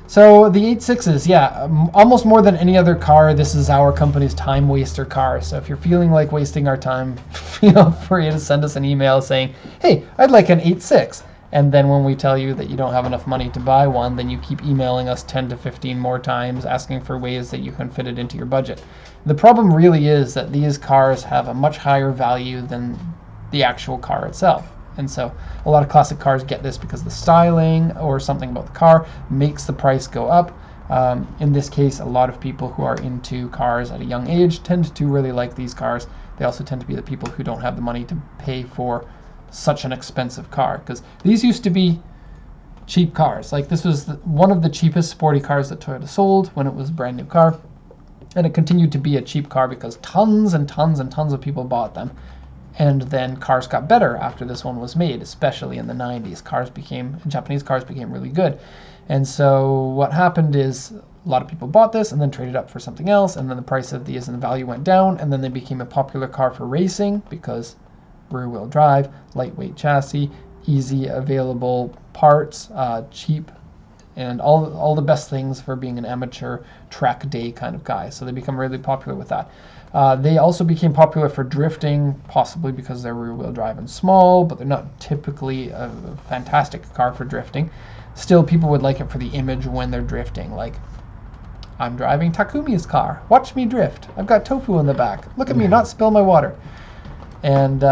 So the 8.6s, yeah, almost more than any other car, this is our company's time waster car. So if you're feeling like wasting our time, feel free to send us an email saying, hey, I'd like an 8.6. And then when we tell you that you don't have enough money to buy one, then you keep emailing us 10 to 15 more times asking for ways that you can fit it into your budget. The problem really is that these cars have a much higher value than the actual car itself. And so a lot of classic cars get this because the styling or something about the car makes the price go up. In this case, a lot of people who are into cars at a young age tend to really like these cars. They also tend to be the people who don't have the money to pay for such an expensive car, because these used to be cheap cars. Like this was one of the cheapest sporty cars that Toyota sold when it was a brand new car. And it continued to be a cheap car because tons and tons and tons of people bought them. And then cars got better after this one was made, especially in the 90s. Japanese cars became really good. And so what happened is a lot of people bought this and then traded up for something else, and then the price of these and the value went down, and then they became a popular car for racing because rear-wheel drive, lightweight chassis, easy available parts, cheap, and all the best things for being an amateur track day kind of guy. So they become really popular with that. They also became popular for drifting, possibly because they're rear-wheel drive and small, but they're not typically a fantastic car for drifting. Still, people would like it for the image when they're drifting. Like, I'm driving Takumi's car. Watch me drift. I've got tofu in the back. Look at me not spill my water. And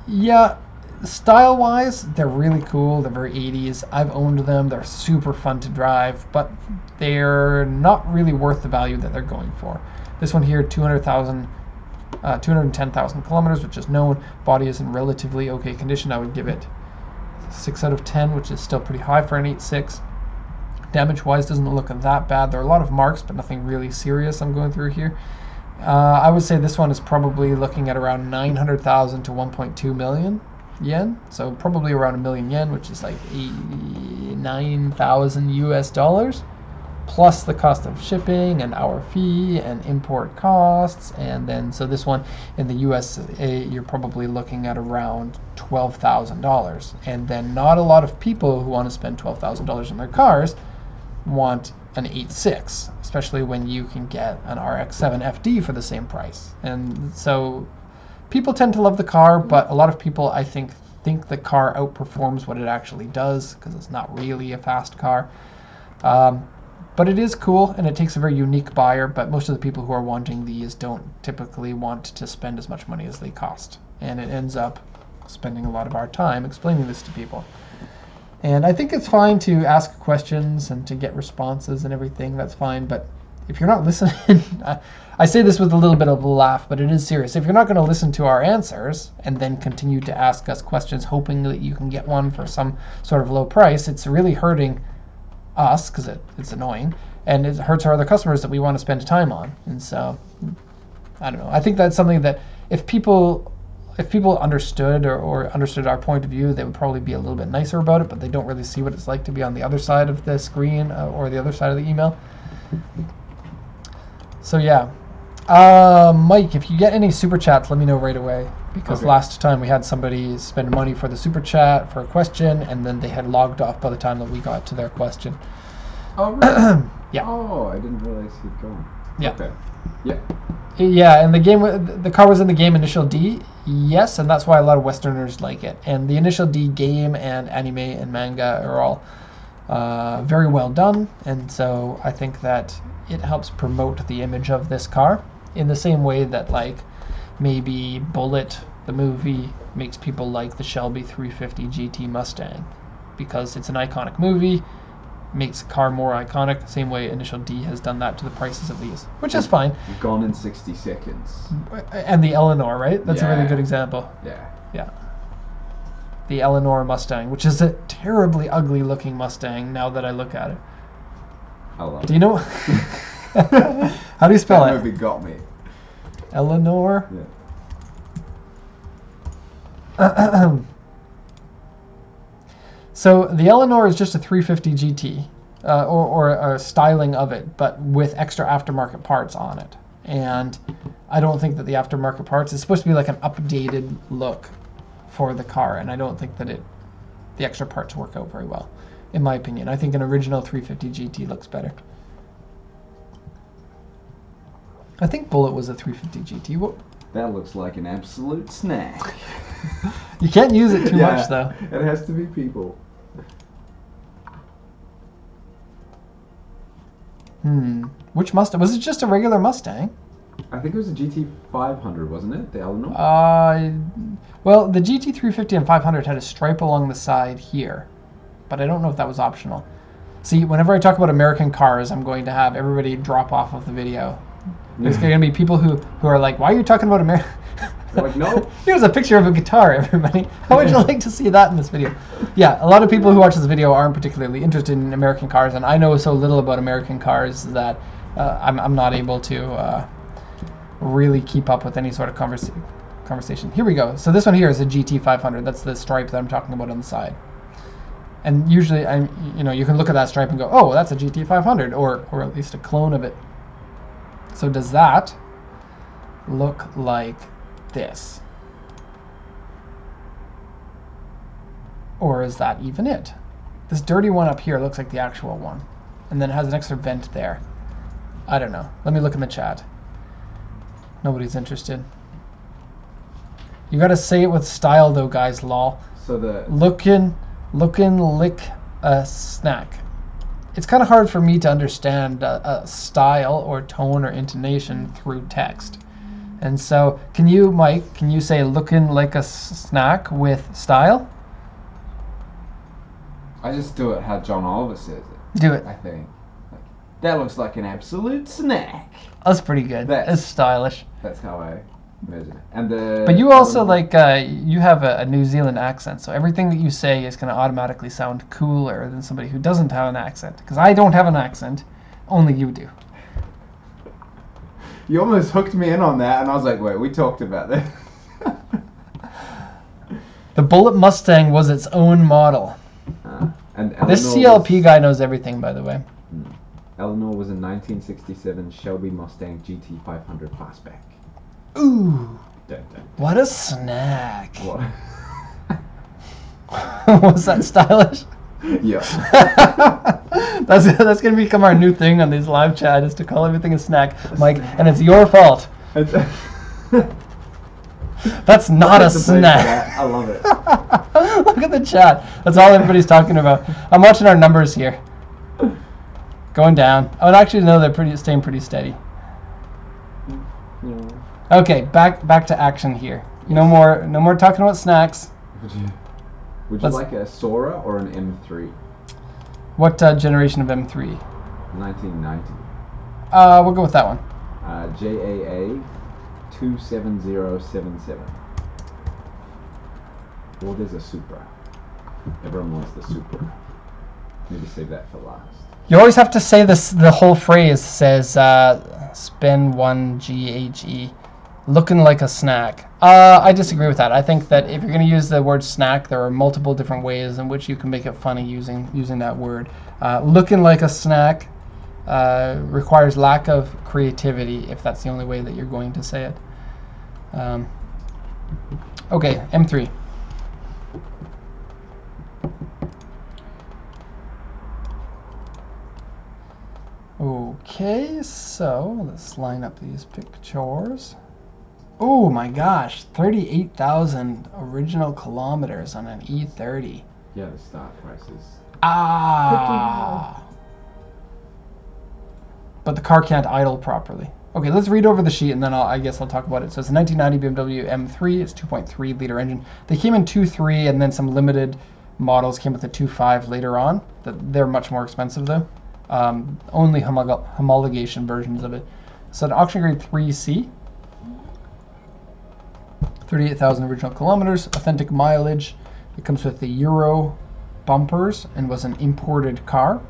yeah, style-wise, they're really cool. They're very 80s. I've owned them. They're super fun to drive, but they're not really worth the value that they're going for. This one here, 210,000 kilometers, which is known. Body is in relatively okay condition. I would give it 6 out of 10, which is still pretty high for an 8.6. Damage-wise, doesn't look that bad. There are a lot of marks, but nothing really serious I'm going through here. I would say this one is probably looking at around 900,000 to 1.2 million yen. So probably around a million yen, which is like 9,000 US dollars. Plus the cost of shipping and our fee and import costs. And then, so this one in the USA, you're probably looking at around $12,000. And then not a lot of people who want to spend $12,000 on their cars want an 8.6, especially when you can get an RX-7 FD for the same price. And so people tend to love the car, but a lot of people, I think the car outperforms what it actually does, because it's not really a fast car. But it is cool, and it takes a very unique buyer, but most of the people who are wanting these don't typically want to spend as much money as they cost. And it ends up spending a lot of our time explaining this to people. And I think it's fine to ask questions and to get responses and everything, that's fine, but if you're not listening, I say this with a little bit of a laugh, but it is serious. If you're not going to listen to our answers and then continue to ask us questions hoping that you can get one for some sort of low price, it's really hurting us, because it's annoying, and it hurts our other customers that we want to spend time on. And so I don't know, I think that's something that if people understood or understood our point of view, they would probably be a little bit nicer about it, but they don't really see what it's like to be on the other side of the screen or the other side of the email. So yeah, Mike, if you get any super chats, let me know right away, because last time we had somebody spend money for the super chat for a question, and then they had logged off by the time that we got to their question. Oh, really? Yeah. Oh, I didn't realize he'd gone. Yeah. Okay. Yeah. Yeah, and the car was in the game Initial D, yes, and that's why a lot of Westerners like it. And the Initial D game and anime and manga are all very well done, and so I think that it helps promote the image of this car in the same way that, like, maybe Bullet, the movie, makes people like the Shelby 350 GT Mustang, because it's an iconic movie, makes a car more iconic, same way Initial D has done that to the prices of these, which is fine. Gone in 60 seconds. And the Eleanor, right? That's a really good example. Yeah. Yeah. The Eleanor Mustang, which is a terribly ugly looking Mustang now that I look at it. I love it. Do you know? How do you spell that it? That movie got me. Eleanor? Yeah. So the Eleanor is just a 350 GT, or a styling of it, but with extra aftermarket parts on it. And I don't think that the aftermarket parts is supposed to be like an updated look for the car, and I don't think that the extra parts work out very well. in my opinion. I think an original 350 GT looks better. I think Bullet was a 350 GT. What? That looks like an absolute snack. You can't use it too much, though. It has to be people. Which Mustang? Was it just a regular Mustang? I think it was a GT 500, wasn't it? The Eleanor? Well, the GT 350 and 500 had a stripe along the side here, but I don't know if that was optional. See, whenever I talk about American cars, I'm going to have everybody drop off of the video. There's going to be people who are like, why are you talking about American? They're like, no. Here's a picture of a guitar, everybody. How would you like to see that in this video? Yeah, a lot of people who watch this video aren't particularly interested in American cars, and I know so little about American cars that I'm not able to really keep up with any sort of conversation. Here we go. So this one here is a GT 500. That's the stripe that I'm talking about on the side. And usually, you can look at that stripe and go, oh, that's a GT 500, or at least a clone of it. So does that look like this? Or is that even it? This dirty one up here looks like the actual one. And then it has an extra vent there. I don't know. Let me look in the chat. Nobody's interested. You gotta say it with style though, guys, lol. So the... Lookin' lick a snack. It's kind of hard for me to understand a style or tone or intonation through text. And so, Mike, can you say looking like a snack with style? I just do it how John Oliver says it. Do it. I think. That looks like an absolute snack. That's pretty good. It's stylish. That's how I imagine it. And but you also you have a New Zealand accent, so everything that you say is going to automatically sound cooler than somebody who doesn't have an accent. Because I don't have an accent, only you do. You almost hooked me in on that, and I was like, wait, we talked about this. The Bullet Mustang was its own model. And this CLP guy knows everything, by the way. Eleanor was a 1967 Shelby Mustang GT 500 fastback. Ooh, Dun, dun. What a snack. What? Was that stylish? Yeah. That's going to become our new thing on these live chat, is to call everything a snack, Mike, and it's your fault. That's not a snack. I love it. Look at the chat. That's all everybody's talking about. I'm watching our numbers here. Going down. Oh, and actually, no, they're staying pretty steady. Yeah. Okay, back to action here. No more talking about snacks. Would you like a Sora or an M3? What generation of M3? 1990. We'll go with that one. JAA 27077. Or there's a Supra. Everyone wants the Supra. Maybe save that for last. You always have to say this. The whole phrase says spin 1 GHE. Looking like a snack. I disagree with that. I think that if you're going to use the word snack, there are multiple different ways in which you can make it funny using that word. Looking like a snack requires lack of creativity if that's the only way that you're going to say it. Okay, M3. Okay, so let's line up these pictures. Oh my gosh, 38,000 original kilometers on an E30. Yeah, the start price is... But the car can't idle properly. Okay, let's read over the sheet and then I guess I'll talk about it. So it's a 1990 BMW M3. It's 2.3 liter engine. They came in 2.3 and then some limited models came with a 2.5 later on. They're much more expensive though. Only homologation versions of it. So an auction grade 3C. 38,000 original kilometers, authentic mileage. It comes with the Euro bumpers and was an imported car.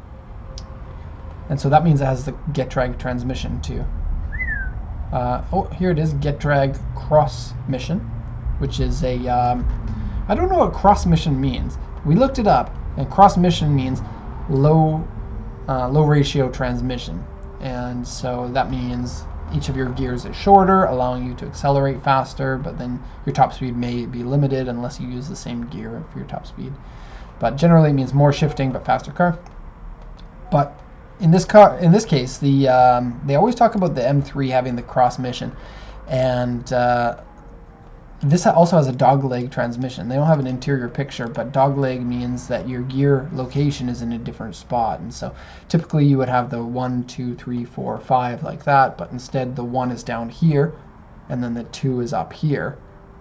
And so that means it has the Getrag transmission too. Oh, here it is, Getrag cross mission, which is a, I don't know what cross mission means. We looked it up, and cross mission means low ratio transmission. And so that means each of your gears is shorter, allowing you to accelerate faster, but then your top speed may be limited unless you use the same gear for your top speed. but generally it means more shifting but faster car. But in this case, they always talk about the M3 having the cross mission, and this also has a dogleg transmission. They don't have an interior picture, but dogleg means that your gear location is in a different spot, and so typically you would have the 1, 2, 3, 4, 5 like that, but instead the 1 is down here, and then the 2 is up here,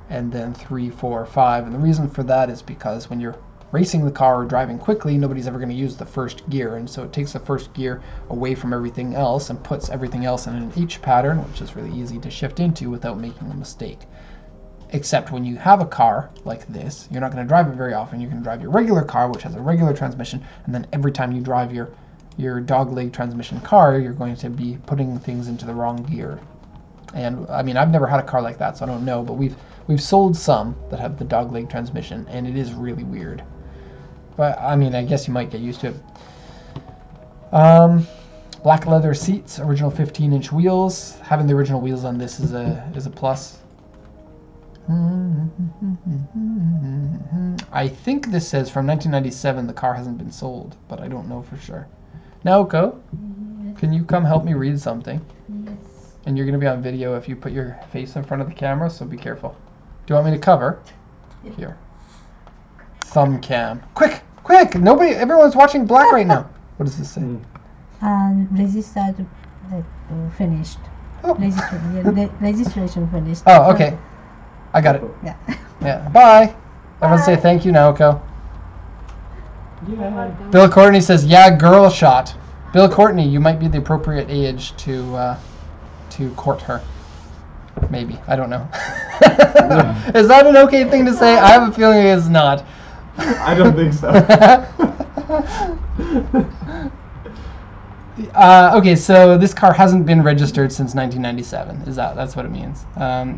and then 3, 4, 5. And the reason for that is because when you're racing the car or driving quickly, nobody's ever going to use the first gear, and so it takes the first gear away from everything else and puts everything else in an H pattern, which is really easy to shift into without making a mistake. Except when you have a car like this, you're not going to drive it very often. You're going to drive your regular car, which has a regular transmission, and then every time you drive your dogleg transmission car, you're going to be putting things into the wrong gear. And I mean, I've never had a car like that, so I don't know, but we've sold some that have the dogleg transmission, and it is really weird. But I mean, I guess you might get used to it. Black leather seats, original 15-inch wheels. Having the original wheels on this is a plus. I think this says from 1997 the car hasn't been sold, but I don't know for sure. Naoko, can you come help me read something? Yes. And you're going to be on video if you put your face in front of the camera, so be careful. Do you want me to cover? Yeah. Here. Thumb cam. Quick! Everyone's watching black right now. What does this say? Registered, finished. Oh. Registration finished. Oh, okay. I got it. Yeah. Yeah. Bye. Everyone say thank you, Naoko. Yeah. Bill Courtney says, yeah, girl shot. Bill Courtney, you might be the appropriate age to court her. Maybe. I don't know. Is that an okay thing to say? I have a feeling it is not. I don't think so. Okay, so this car hasn't been registered since 1997. That's what it means.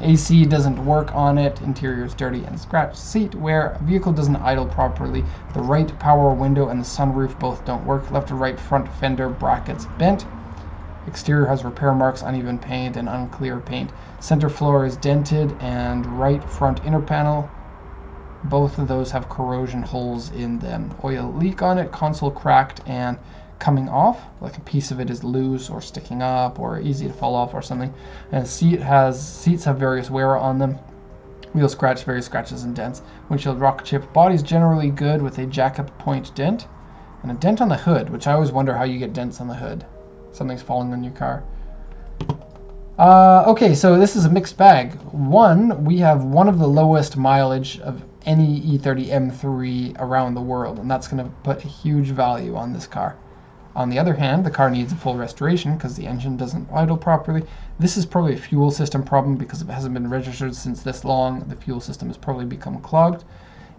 AC doesn't work on it. Interior is dirty and scratched seat. Where a vehicle doesn't idle properly, the right power window and the sunroof both don't work. Left and right front fender brackets bent. Exterior has repair marks, uneven paint, and unclear paint. Center floor is dented, and right front inner panel, both of those have corrosion holes in them. Oil leak on it, console cracked and coming off, like a piece of it is loose or sticking up or easy to fall off or something. And seats have various wear on them. Wheel scratch, various scratches and dents. Windshield rock chip. Body's generally good with a jack-up point dent. And a dent on the hood, which I always wonder how you get dents on the hood. Something's falling on your car. Okay, so this is a mixed bag. We have one of the lowest mileage of any E30 M3 around the world, and that's going to put huge value on this car. On the other hand, the car needs a full restoration because the engine doesn't idle properly. This is probably a fuel system problem because if it hasn't been registered since this long, the fuel system has probably become clogged.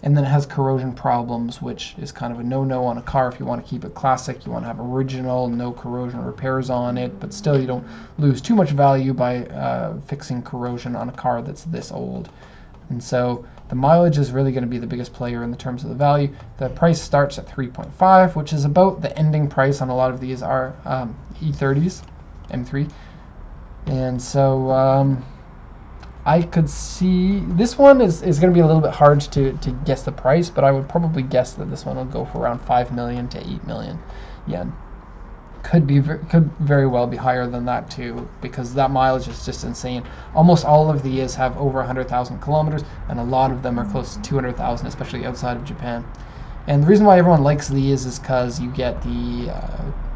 And then it has corrosion problems, which is kind of a no-no on a car if you want to keep it classic. You want to have original, no corrosion repairs on it, but still you don't lose too much value by fixing corrosion on a car that's this old. And so the mileage is really going to be the biggest player in the terms of the value. The price starts at 3.5, which is about the ending price on a lot of these are E30s, M3. And so I could see this one is going to be a little bit hard to guess the price, but I would probably guess that this one will go for around 5 million to 8 million yen. Could very well be higher than that too, because that mileage is just insane. Almost all of these have over 100,000 kilometers, and a lot of them are close to 200,000, especially outside of Japan. And the reason why everyone likes these is because you get the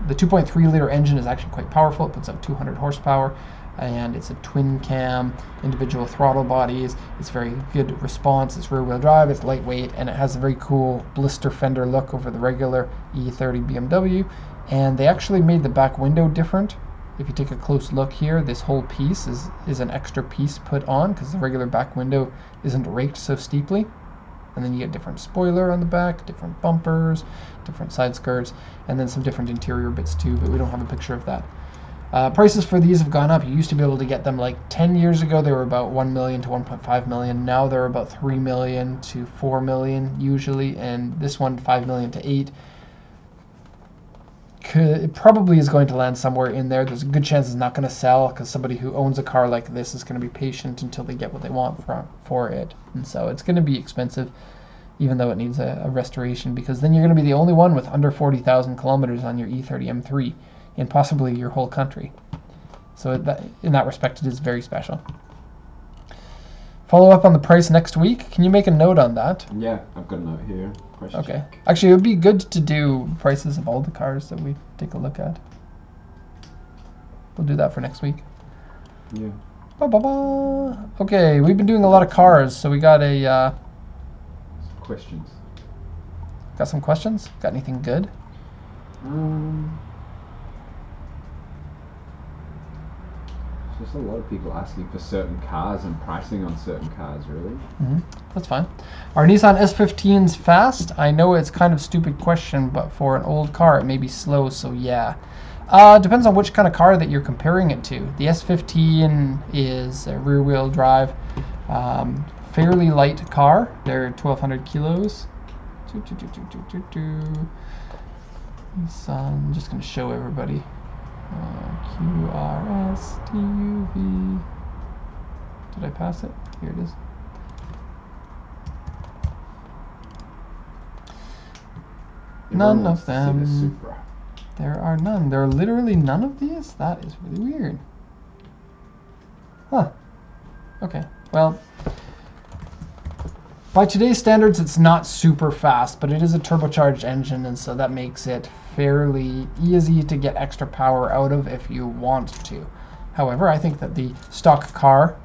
2.3 liter engine is actually quite powerful. It puts up 200 horsepower, and it's a twin cam, individual throttle bodies. It's very good response. It's rear wheel drive. It's lightweight, and it has a very cool blister fender look over the regular E30 BMW. And they actually made the back window different. If you take a close look here, this whole piece is an extra piece put on because the regular back window isn't raked so steeply. And then you get different spoiler on the back, different bumpers, different side skirts, and then some different interior bits too, but we don't have a picture of that. Prices for these have gone up. You used to be able to get them like 10 years ago. They were about 1 million to 1.5 million. Now they're about 3 million to 4 million usually, and this one 5 million to 8. It probably is going to land somewhere in there. There's a good chance it's not going to sell because somebody who owns a car like this is going to be patient until they get what they want for it. And so it's going to be expensive. even though it needs a restoration, because then you're going to be the only one with under 40,000 kilometers on your E30 M3 in possibly your whole country. So in that respect, it is very special. Follow up on the price next week. Can you make a note on that? Yeah, I've got a note here. Price Okay. check. Actually, it would be good to do prices of all the cars that we take a look at. We'll do that for next week. Yeah. Ba-ba-ba. Okay, we've been doing a lot of cars, so we got Questions. got some questions. Got anything good? Just a lot of people asking for certain cars and pricing on certain cars, really. That's fine. Are Nissan S15s fast? I know it's kind of a stupid question, but for an old car, it may be slow, so yeah. Depends on which kind of car that you're comparing it to. The S15 is a rear-wheel drive, fairly light car. They're 1,200 kilos. Nissan, I'm just going to show everybody. QRS TUV. Did I pass it? Here it is. None of them. Supra. There are none. There are literally none of these? That is really weird. Huh. Okay. Well, by today's standards, it's not super fast, but it is a turbocharged engine, and so that makes it fairly easy to get extra power out of if you want to. However, I think that the stock car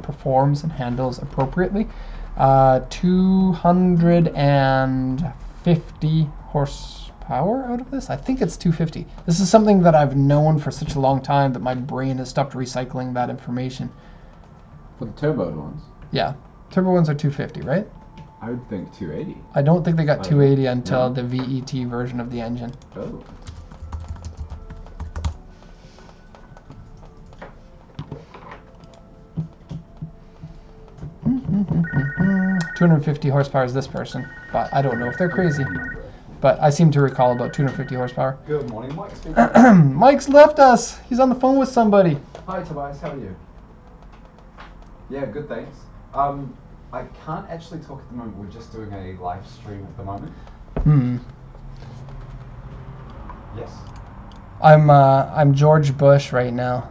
performs and handles appropriately. 250 horsepower out of this? I think it's 250. This is something that I've known for such a long time that my brain has stopped recycling that information. For the turbo ones? Yeah. Turbo ones are 250, right? I would think 280. I don't think they got 280 until no. the VET version of the engine. Oh. Mm-hmm. 250 horsepower is this person, but I don't know if they're crazy. But I seem to recall about 250 horsepower. Good morning, Mike. Mike's left us. He's on the phone with somebody. Hi, Tobias. How are you? Yeah, good, thanks. I can't actually talk at the moment. We're just doing a live stream at the moment. Yes. I'm George Bush right now,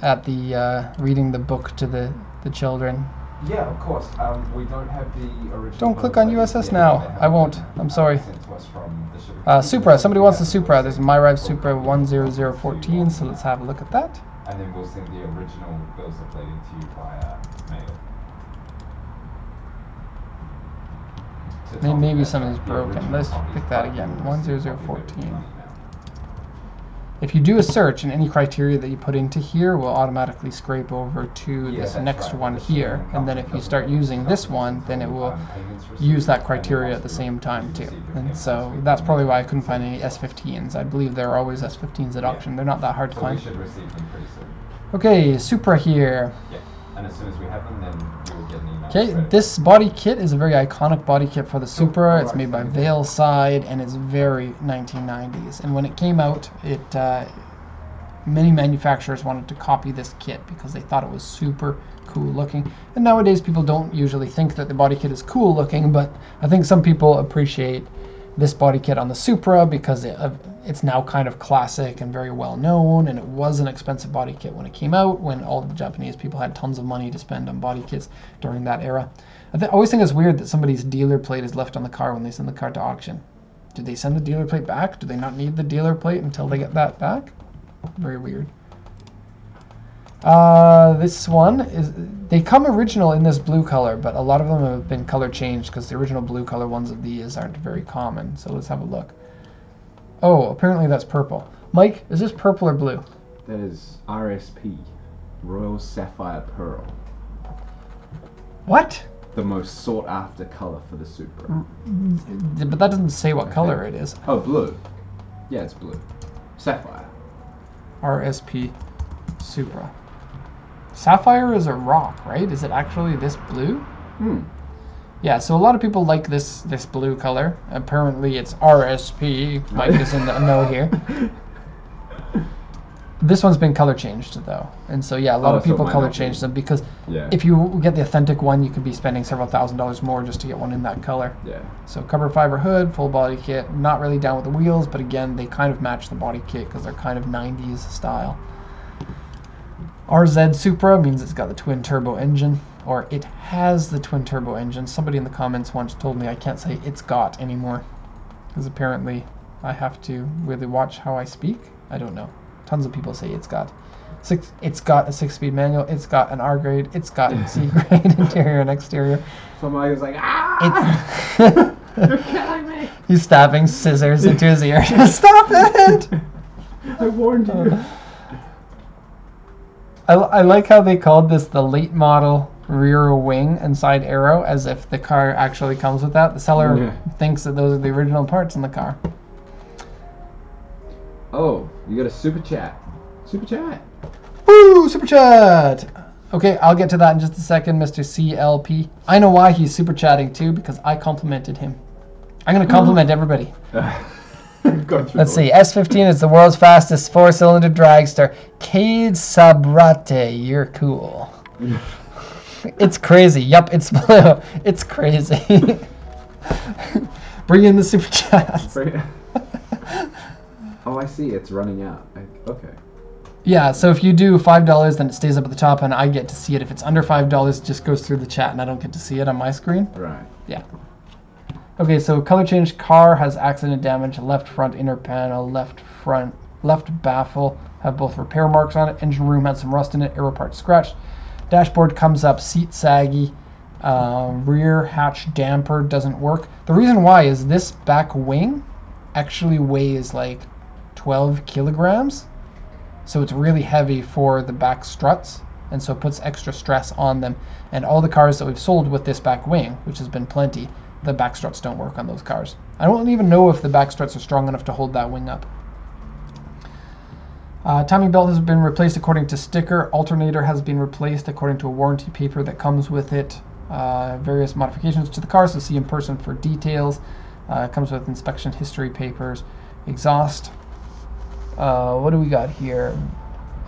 at the reading the book to the children. Yeah, of course. We don't have the original. Don't click on USS now. I won't. I'm sorry. Sent to us from the shipping Supra. Somebody wants the Supra. There's a MyRive Supra 10014. So let's have a look at that. And then we'll send the original bills of lading to you via mail. Maybe something's broken. Let's pick that again. 10014. If you do a search, and any criteria that you put into here will automatically scrape over to this next one here. And then if you start using this one, then it will use that criteria at the same time too. And so that's probably why I couldn't find any S15s. I believe there are always S15s at auction. They're not that hard to find. We should receive them pretty soon. Okay, Supra here. Yeah, and as soon as we have them, then you will get an email. Okay, this body kit is a very iconic body kit for the Supra. It's made by Veilside, and it's very 1990s. And when it came out, many manufacturers wanted to copy this kit because they thought it was super cool looking. And nowadays, people don't usually think that the body kit is cool looking, but I think some people appreciate this body kit on the Supra because it's now kind of classic and very well known, and it was an expensive body kit when it came out, when all the Japanese people had tons of money to spend on body kits during that era. I always think it's weird that somebody's dealer plate is left on the car when they send the car to auction. Did they send the dealer plate back? Do they not need the dealer plate until they get that back? Very weird. This one is, they come original in this blue color, but a lot of them have been color changed because the original blue color ones of these aren't very common. So let's have a look. Oh, apparently that's purple. Mike, is this purple or blue? That is RSP, Royal Sapphire Pearl. What? The most sought after color for the Supra. But that doesn't say what color it is. Oh, blue. Yeah, it's blue. Sapphire. RSP Supra. Sapphire is a rock, right? Is it actually this blue? Yeah, so a lot of people like this blue color. Apparently it's RSP. Mike is in the know here. This one's been color changed though, and so yeah, a lot of so it people might color not be. change them because Yeah. if you get the authentic one, you could be spending several $1,000s more just to get one in that color. Yeah. So carbon fiber hood, full body kit. Not really down with the wheels, but again, they kind of match the body kit because they're kind of 90s style. Our Zen Supra means it's got the twin turbo engine, or it has the twin turbo engine. Somebody in the comments once told me I can't say it's got anymore because apparently I have to really watch how I speak. I don't know. Tons of people say it's got a 6-speed manual, it's got an R grade, it's got C-grade interior and exterior. Somebody was like, ah! You're killing me! He's stabbing scissors into his ear. Stop it! I warned you. I like how they called this the late model rear wing and side arrow, as if the car actually comes with that. The seller thinks that those are the original parts in the car. Oh, you got a super chat. Super chat. Woo! Super chat! Okay, I'll get to that in just a second, Mr. CLP. I know why he's super chatting too, because I complimented him. I'm going to compliment everybody. Let's see. S15 is the world's fastest 4-cylinder dragster. Cade Sabrate, you're cool. It's crazy. Yup, it's blue. It's crazy. Bring in the super chats. Oh, I see. It's running out. Okay. Yeah, so if you do $5, then it stays up at the top, and I get to see it. If it's under $5, it just goes through the chat, and I don't get to see it on my screen. Right. Yeah. Okay, so color change. Car has accident damage. Left front inner panel, left baffle have both repair marks on it. Engine room had some rust in it. Aero part scratched. Dashboard comes up, seat saggy. Rear hatch damper doesn't work. The reason why is this back wing actually weighs like 12 kilograms. So it's really heavy for the back struts, and so it puts extra stress on them. And all the cars that we've sold with this back wing, which has been plenty, the back struts don't work on those cars. I don't even know if the back struts are strong enough to hold that wing up. Timing belt has been replaced according to sticker. Alternator has been replaced according to a warranty paper that comes with it. Various modifications to the car, so see in person for details. Comes with inspection history papers. Exhaust. What do we got here?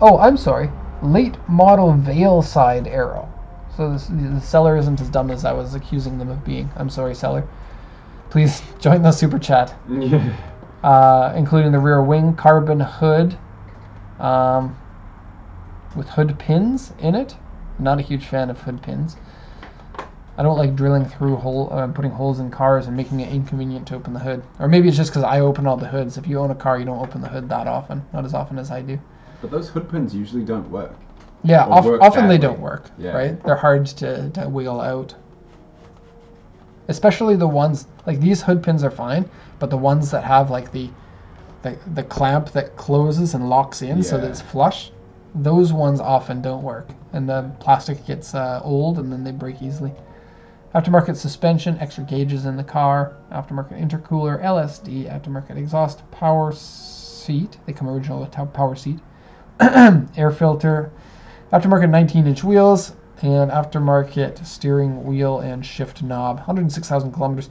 Oh, I'm sorry. Late model veil side arrow. So the seller isn't as dumb as I was accusing them of being. I'm sorry, seller. Please join the super chat. Including the rear wing carbon hood with hood pins in it. Not a huge fan of hood pins. I don't like drilling through putting holes in cars and making it inconvenient to open the hood. Or maybe it's just because I open all the hoods. If you own a car, you don't open the hood that often. Not as often as I do. But those hood pins usually don't work. Yeah, Or work often they badly. don't work, Yeah. right? They're hard to wiggle out. Especially the ones, like these hood pins are fine, but the ones that have like the clamp that closes and locks in so that it's flush, those ones often don't work. And the plastic gets old and then they break easily. Aftermarket suspension, extra gauges in the car, aftermarket intercooler, LSD, aftermarket exhaust, power seat. They come original with power seat. Air filter, aftermarket 19-inch wheels, and aftermarket steering wheel and shift knob. 106,000 kilometers.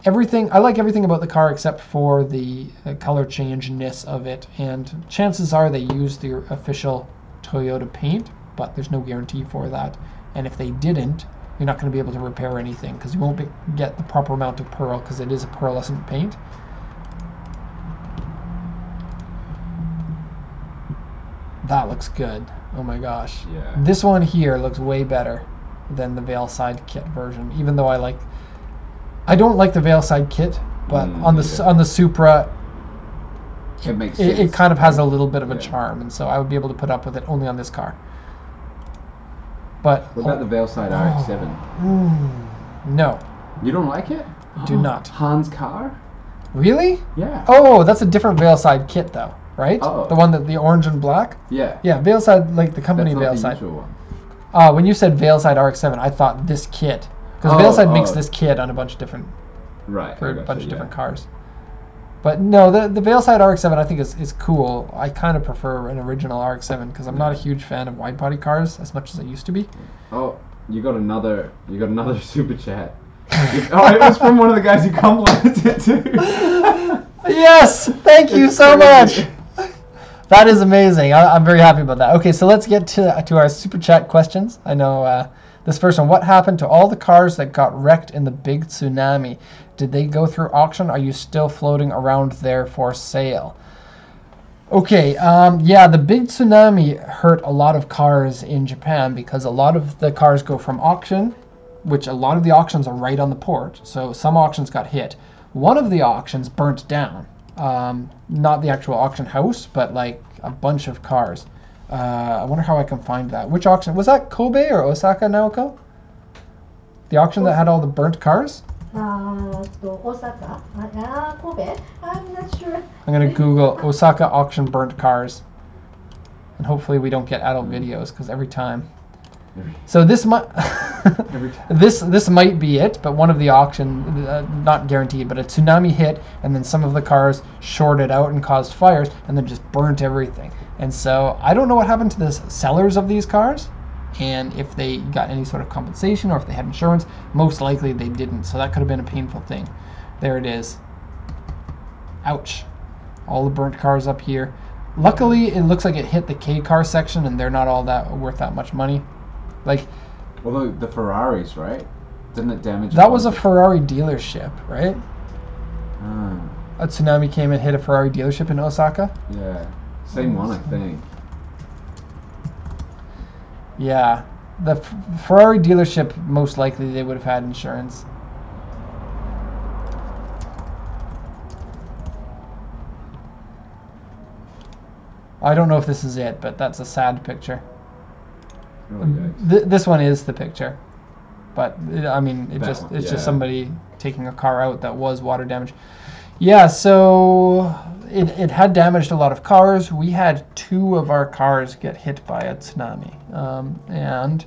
Everything, I like everything about the car except for the color change-ness of it. And chances are they use the official Toyota paint, but there's no guarantee for that. And if they didn't, you're not going to be able to repair anything because you won't get the proper amount of pearl because it is a pearlescent paint. That looks good. Oh my gosh. Yeah. This one here looks way better than the Veil Side Kit version, even though I don't like the Veil Side Kit, but on the Supra it makes sense. It kind of has a little bit of a charm, and so I would be able to put up with it only on this car. But What about the Veilside RX-7? No, You don't like it? do not. Han's car? Really? Yeah. Oh, that's a different Veil Side Kit though, right? Oh. The one that the orange and black? Yeah. Yeah, Veil Side, like the company That's not Veil the Side. usual one. When you said Veil Side RX-7, I thought this kit. Because Oh, Veil Side makes oh. this kit on a bunch of different Right. for I a gotcha, bunch of yeah. different cars. But no, the Veilside RX-7 I think is cool. I kind of prefer an original RX-7 because I'm not a huge fan of wide body cars as much as I used to be. Oh, you got another super chat. Oh, it was from one of the guys you complimented too. Yes, thank you It's so crazy. much. That is amazing. I'm very happy about that. Okay, so let's get to our super chat questions. I know this first one. What happened to all the cars that got wrecked in the big tsunami? Did they go through auction? Are you still floating around there for sale? Okay, yeah, the big tsunami hurt a lot of cars in Japan because a lot of the cars go from auction, which a lot of the auctions are right on the port, so some auctions got hit. One of the auctions burnt down. Not the actual auction house, but like a bunch of cars. I wonder how I can find that. Which auction? Was that Kobe or Osaka, Naoko? The auction that had all the burnt cars? Osaka. Kobe. I'm not sure. I'm going to Google Osaka auction burnt cars. And hopefully we don't get adult videos, because every time. So this might this might be it, but one of the auction, not guaranteed, but a tsunami hit, and then some of the cars shorted out and caused fires, and then just burnt everything. And so I don't know what happened to the sellers of these cars, and if they got any sort of compensation or if they had insurance. Most likely they didn't, so that could have been a painful thing. There it is. Ouch. All the burnt cars up here. Luckily, it looks like it hit the K car section, and they're not all that worth that much money. Like, although the Ferraris, right? Didn't it damage? That was a Ferrari dealership, right? Ah. A tsunami came and hit a Ferrari dealership in Osaka. Yeah, same one, I think. Yeah, the Ferrari dealership, most likely they would have had insurance. I don't know if this is it, but that's a sad picture. Oh, This one is the picture, but I mean, it's That one, just somebody taking a car out that was water damage. Yeah, so it had damaged a lot of cars. We had 2 of our cars get hit by a tsunami, and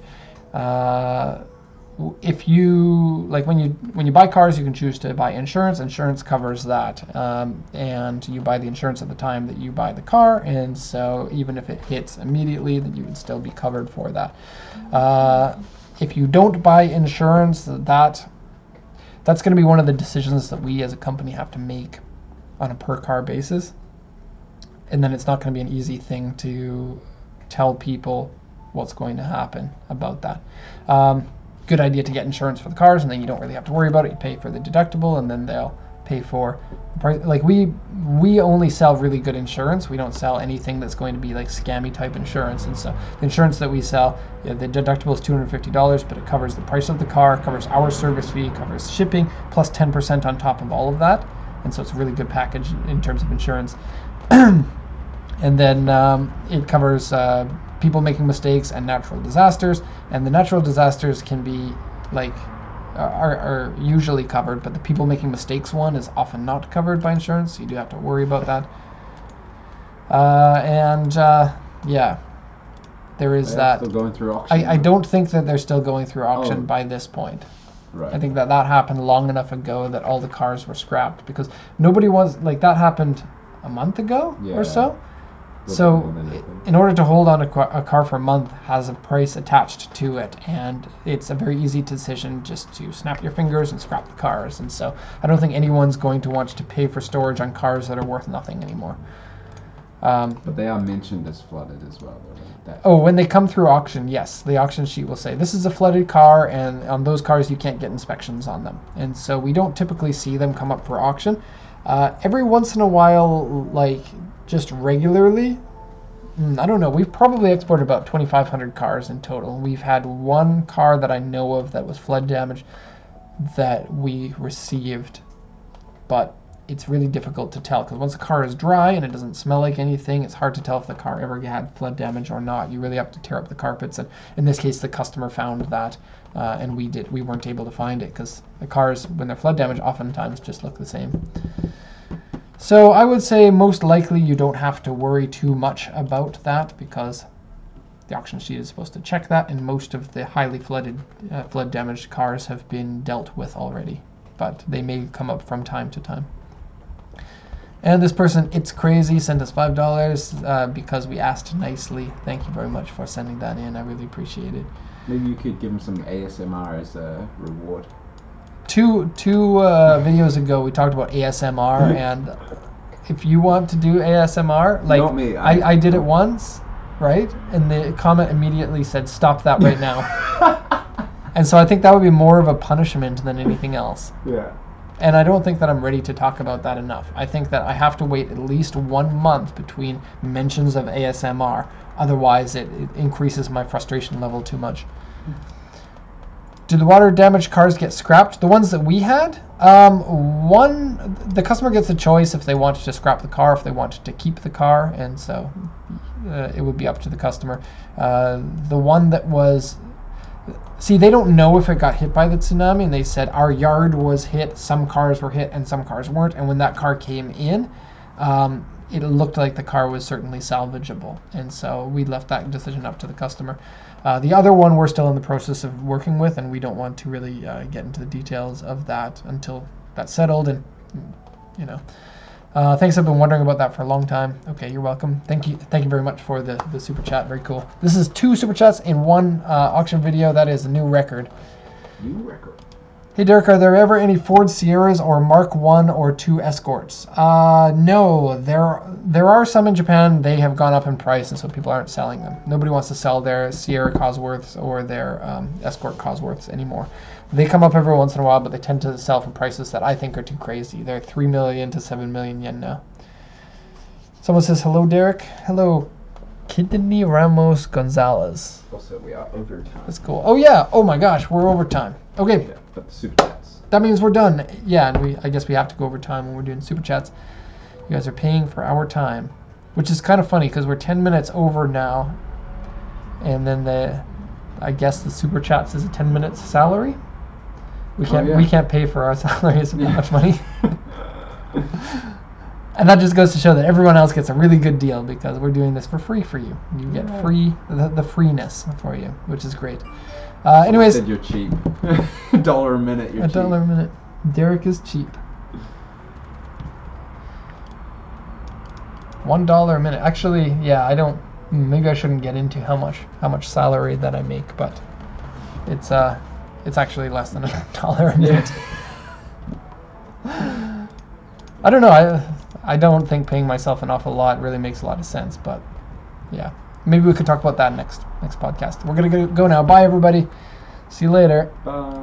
if you like when you buy cars, you can choose to buy insurance. Insurance covers that, and you buy the insurance at the time that you buy the car, and so even if it hits immediately, then you would still be covered for that. If you don't buy insurance, that's going to be one of the decisions that we as a company have to make on a per car basis, and then it's not going to be an easy thing to tell people what's going to happen about that. Good idea to get insurance for the cars, and then you don't really have to worry about it. You pay for the deductible, and then they'll pay for the price. Like we only sell really good insurance. We don't sell anything that's going to be like scammy type insurance. And so the insurance that we sell, the deductible is $250, but it covers the price of the car, covers our service fee, covers shipping, plus 10% on top of all of that. And so it's a really good package in terms of insurance. And then it covers people making mistakes and natural disasters, and the natural disasters can be like are usually covered, but the people making mistakes one is often not covered by insurance, so you do have to worry about that. Yeah, there is that. Still going through auction. I don't think that they're still going through auction by this point. Right. I think that happened long enough ago that all the cars were scrapped, because nobody wants, like, that happened a month ago or so. So in order to hold on a car for a month has a price attached to it, and it's a very easy decision just to snap your fingers and scrap the cars. And so I don't think anyone's going to want to pay for storage on cars that are worth nothing anymore. But they are mentioned as flooded as well, though. Oh, when they come through auction, yes. The auction sheet will say, this is a flooded car, and on those cars you can't get inspections on them. And so we don't typically see them come up for auction. Every once in a while, like, just regularly, I don't know, we've probably exported about 2,500 cars in total. We've had one car that I know of that was flood damaged that we received, but it's really difficult to tell, because once a car is dry and it doesn't smell like anything, it's hard to tell if the car ever had flood damage or not. You really have to tear up the carpets, and in this case the customer found that, and we weren't able to find it, because the cars, when they're flood damaged, oftentimes just look the same. So I would say most likely you don't have to worry too much about that, because the auction sheet is supposed to check that, and most of the highly flood damaged cars have been dealt with already, but they may come up from time to time. And this person, It's Crazy, sent us $5 because we asked nicely. Thank you very much for sending that in. I really appreciate it. Maybe you could give him some ASMR as a reward. Two videos ago we talked about ASMR, and if you want to do ASMR, like Not me. I did it once, right? And the comment immediately said, "Stop that right now." And so I think that would be more of a punishment than anything else. Yeah. And I don't think that I'm ready to talk about that enough. I think that I have to wait at least 1 month between mentions of ASMR. Otherwise, it increases my frustration level too much. Do the water damaged cars get scrapped? The ones that we had, the customer gets a choice if they wanted to scrap the car, if they wanted to keep the car, and so it would be up to the customer. The one that was... See, they don't know if it got hit by the tsunami, and they said our yard was hit, some cars were hit, and some cars weren't. And when that car came in, it looked like the car was certainly salvageable. And so we left that decision up to the customer. The other one we're still in the process of working with, and we don't want to really get into the details of that until that's settled. And, you know, thanks. I've been wondering about that for a long time. Okay, you're welcome. Thank you very much for the super chat. Very cool. This is 2 super chats in 1 auction video. That is a new record. New record. Hey Derek, are there ever any Ford Sierras or Mark 1 or 2 Escorts? No, there are some in Japan. They have gone up in price, and so people aren't selling them. Nobody wants to sell their Sierra Cosworths or their Escort Cosworths anymore. They come up every once in a while, but they tend to sell for prices that I think are too crazy. They're 3 million to 7 million yen now. Someone says, hello Derek. Hello, Kidney Ramos Gonzalez. Also, we are over time. That's cool. Oh yeah, oh my gosh, we're over time. Okay. Yeah, but the super chats. That means we're done. Yeah, and I guess we have to go over time when we're doing super chats. You guys are paying for our time, which is kind of funny because we're 10 minutes over now, and then I guess the super chats is a 10 minutes salary. We can't pay for our salaries that much money. And that just goes to show that everyone else gets a really good deal because we're doing this for free for you. You get the freeness for you, which is great. Anyways, said you're cheap. $1 a minute. You're cheap. $1 a minute. Derek is cheap. $1 a minute. Actually, yeah, I don't. Maybe I shouldn't get into how much salary that I make, but it's actually less than $1 a minute. I don't know. I don't think paying myself an awful lot really makes a lot of sense, but yeah. Maybe we could talk about that next podcast. We're gonna go now. Bye, everybody. See you later. Bye.